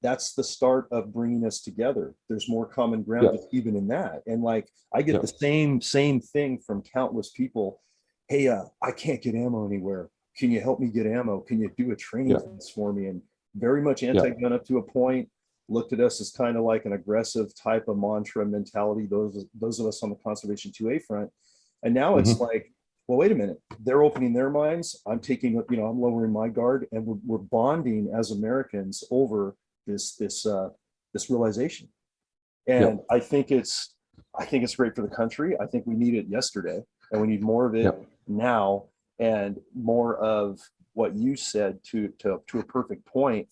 that's the start of bringing us together. There's more common ground even in that. And like, I get the same thing from countless people. Hey, I can't get ammo anywhere. Can you help me get ammo? Can you do a training class for me? And very much anti-gun up to a point, looked at us as kind of like an aggressive type of mantra mentality, those of us on the Conservation 2A front. And now it's like, well, wait a minute, they're opening their minds. I'm taking, I'm lowering my guard, and we're bonding as Americans over this realization. And I think it's great for the country. I think we need it yesterday. and we need more of it Yep. now, and more of what you said to a perfect point.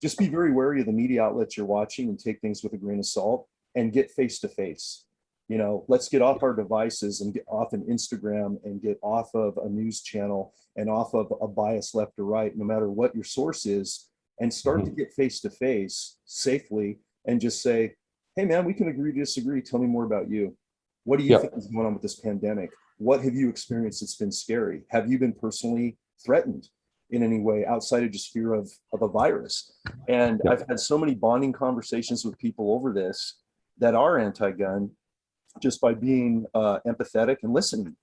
Just be very wary of the media outlets you're watching and take things with a grain of salt and get face to face. You know, let's get off our devices and get off an Instagram and get off of a news channel and off of a bias left or right, no matter what your source is, and start to get face to face safely and just say, hey man, we can agree to disagree. Tell me more about you. What do you think is going on with this pandemic? What have you experienced that's been scary? Have you been personally threatened in any way outside of just fear of a virus? And I've had so many bonding conversations with people over this that are anti-gun, just by being empathetic and listening.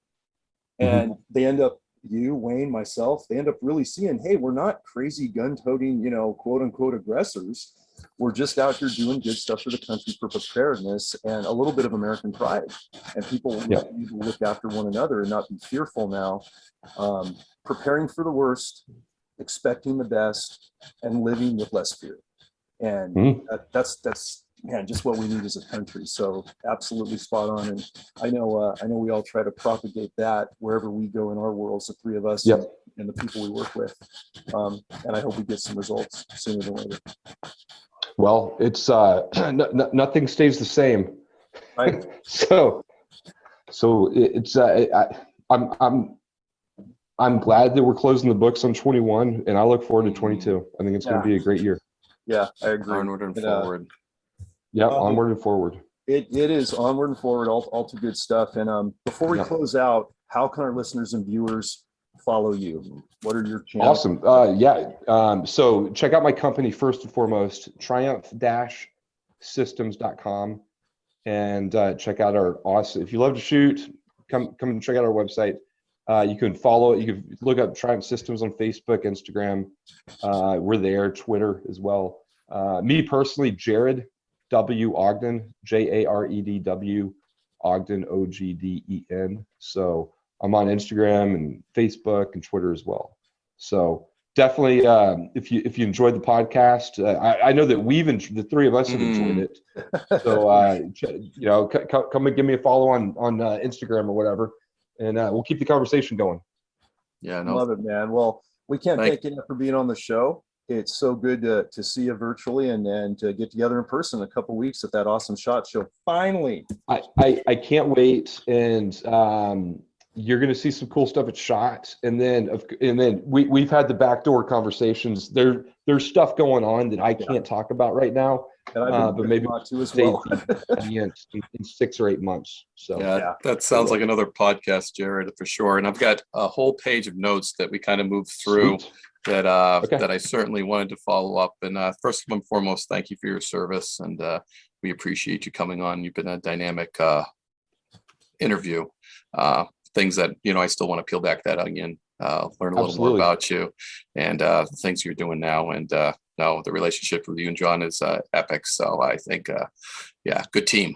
And they end up, you, Wayne, myself, they end up really seeing, hey, we're not crazy gun-toting, you know, quote unquote aggressors. We're just out here doing good stuff for the country, for preparedness and a little bit of American pride. And people need to look after one another and not be fearful now. Preparing for the worst, expecting the best, and living with less fear. And that's man, just what we need as a country. So absolutely spot on. And I know we all try to propagate that wherever we go in our worlds, the three of us and the people we work with. And I hope we get some results sooner than later. Well, it's nothing stays the same. Right. so it's I'm glad that we're closing the books on 21, and I look forward to 22. I think it's going to be a great year. Yeah, I agree. Onward and forward. Yeah, onward and forward. It is onward and forward, all too good stuff. And before we close out, how can our listeners and viewers follow you? What are your channels? Awesome. So check out my company first and foremost, triumph-systems.com, and check out our awesome. If you love to shoot, come and check out our website. You can follow it. You can look up Triumph Systems on Facebook, Instagram. We're there, Twitter as well. Me personally, Jared W. Ogden, JAREDW, Ogden, OGDEN. So I'm on Instagram and Facebook and Twitter as well. So definitely, if you enjoyed the podcast, I know that the three of us have enjoyed it. So come and give me a follow on Instagram or whatever, and we'll keep the conversation going. Yeah, no. Love it, man. Well, we can't thank you enough for being on the show. It's so good to see you virtually and to get together in person in a couple of weeks at that awesome SHOT Show. Finally. I can't wait. And you're going to see some cool stuff at SHOT. And then we've had the backdoor conversations. There's stuff going on that I can't talk about right now. But maybe too as well. in 6 or 8 months. So that sounds like another podcast, Jared, for sure. And I've got a whole page of notes that we kind of moved through. Sweet. That I certainly wanted to follow up. And first and foremost, thank you for your service, and we appreciate you coming on. You've been a dynamic interview. Things that I still want to peel back that onion, learn a little more about you, and the things you're doing now. And no, the relationship with you and John is epic. So I think, good team.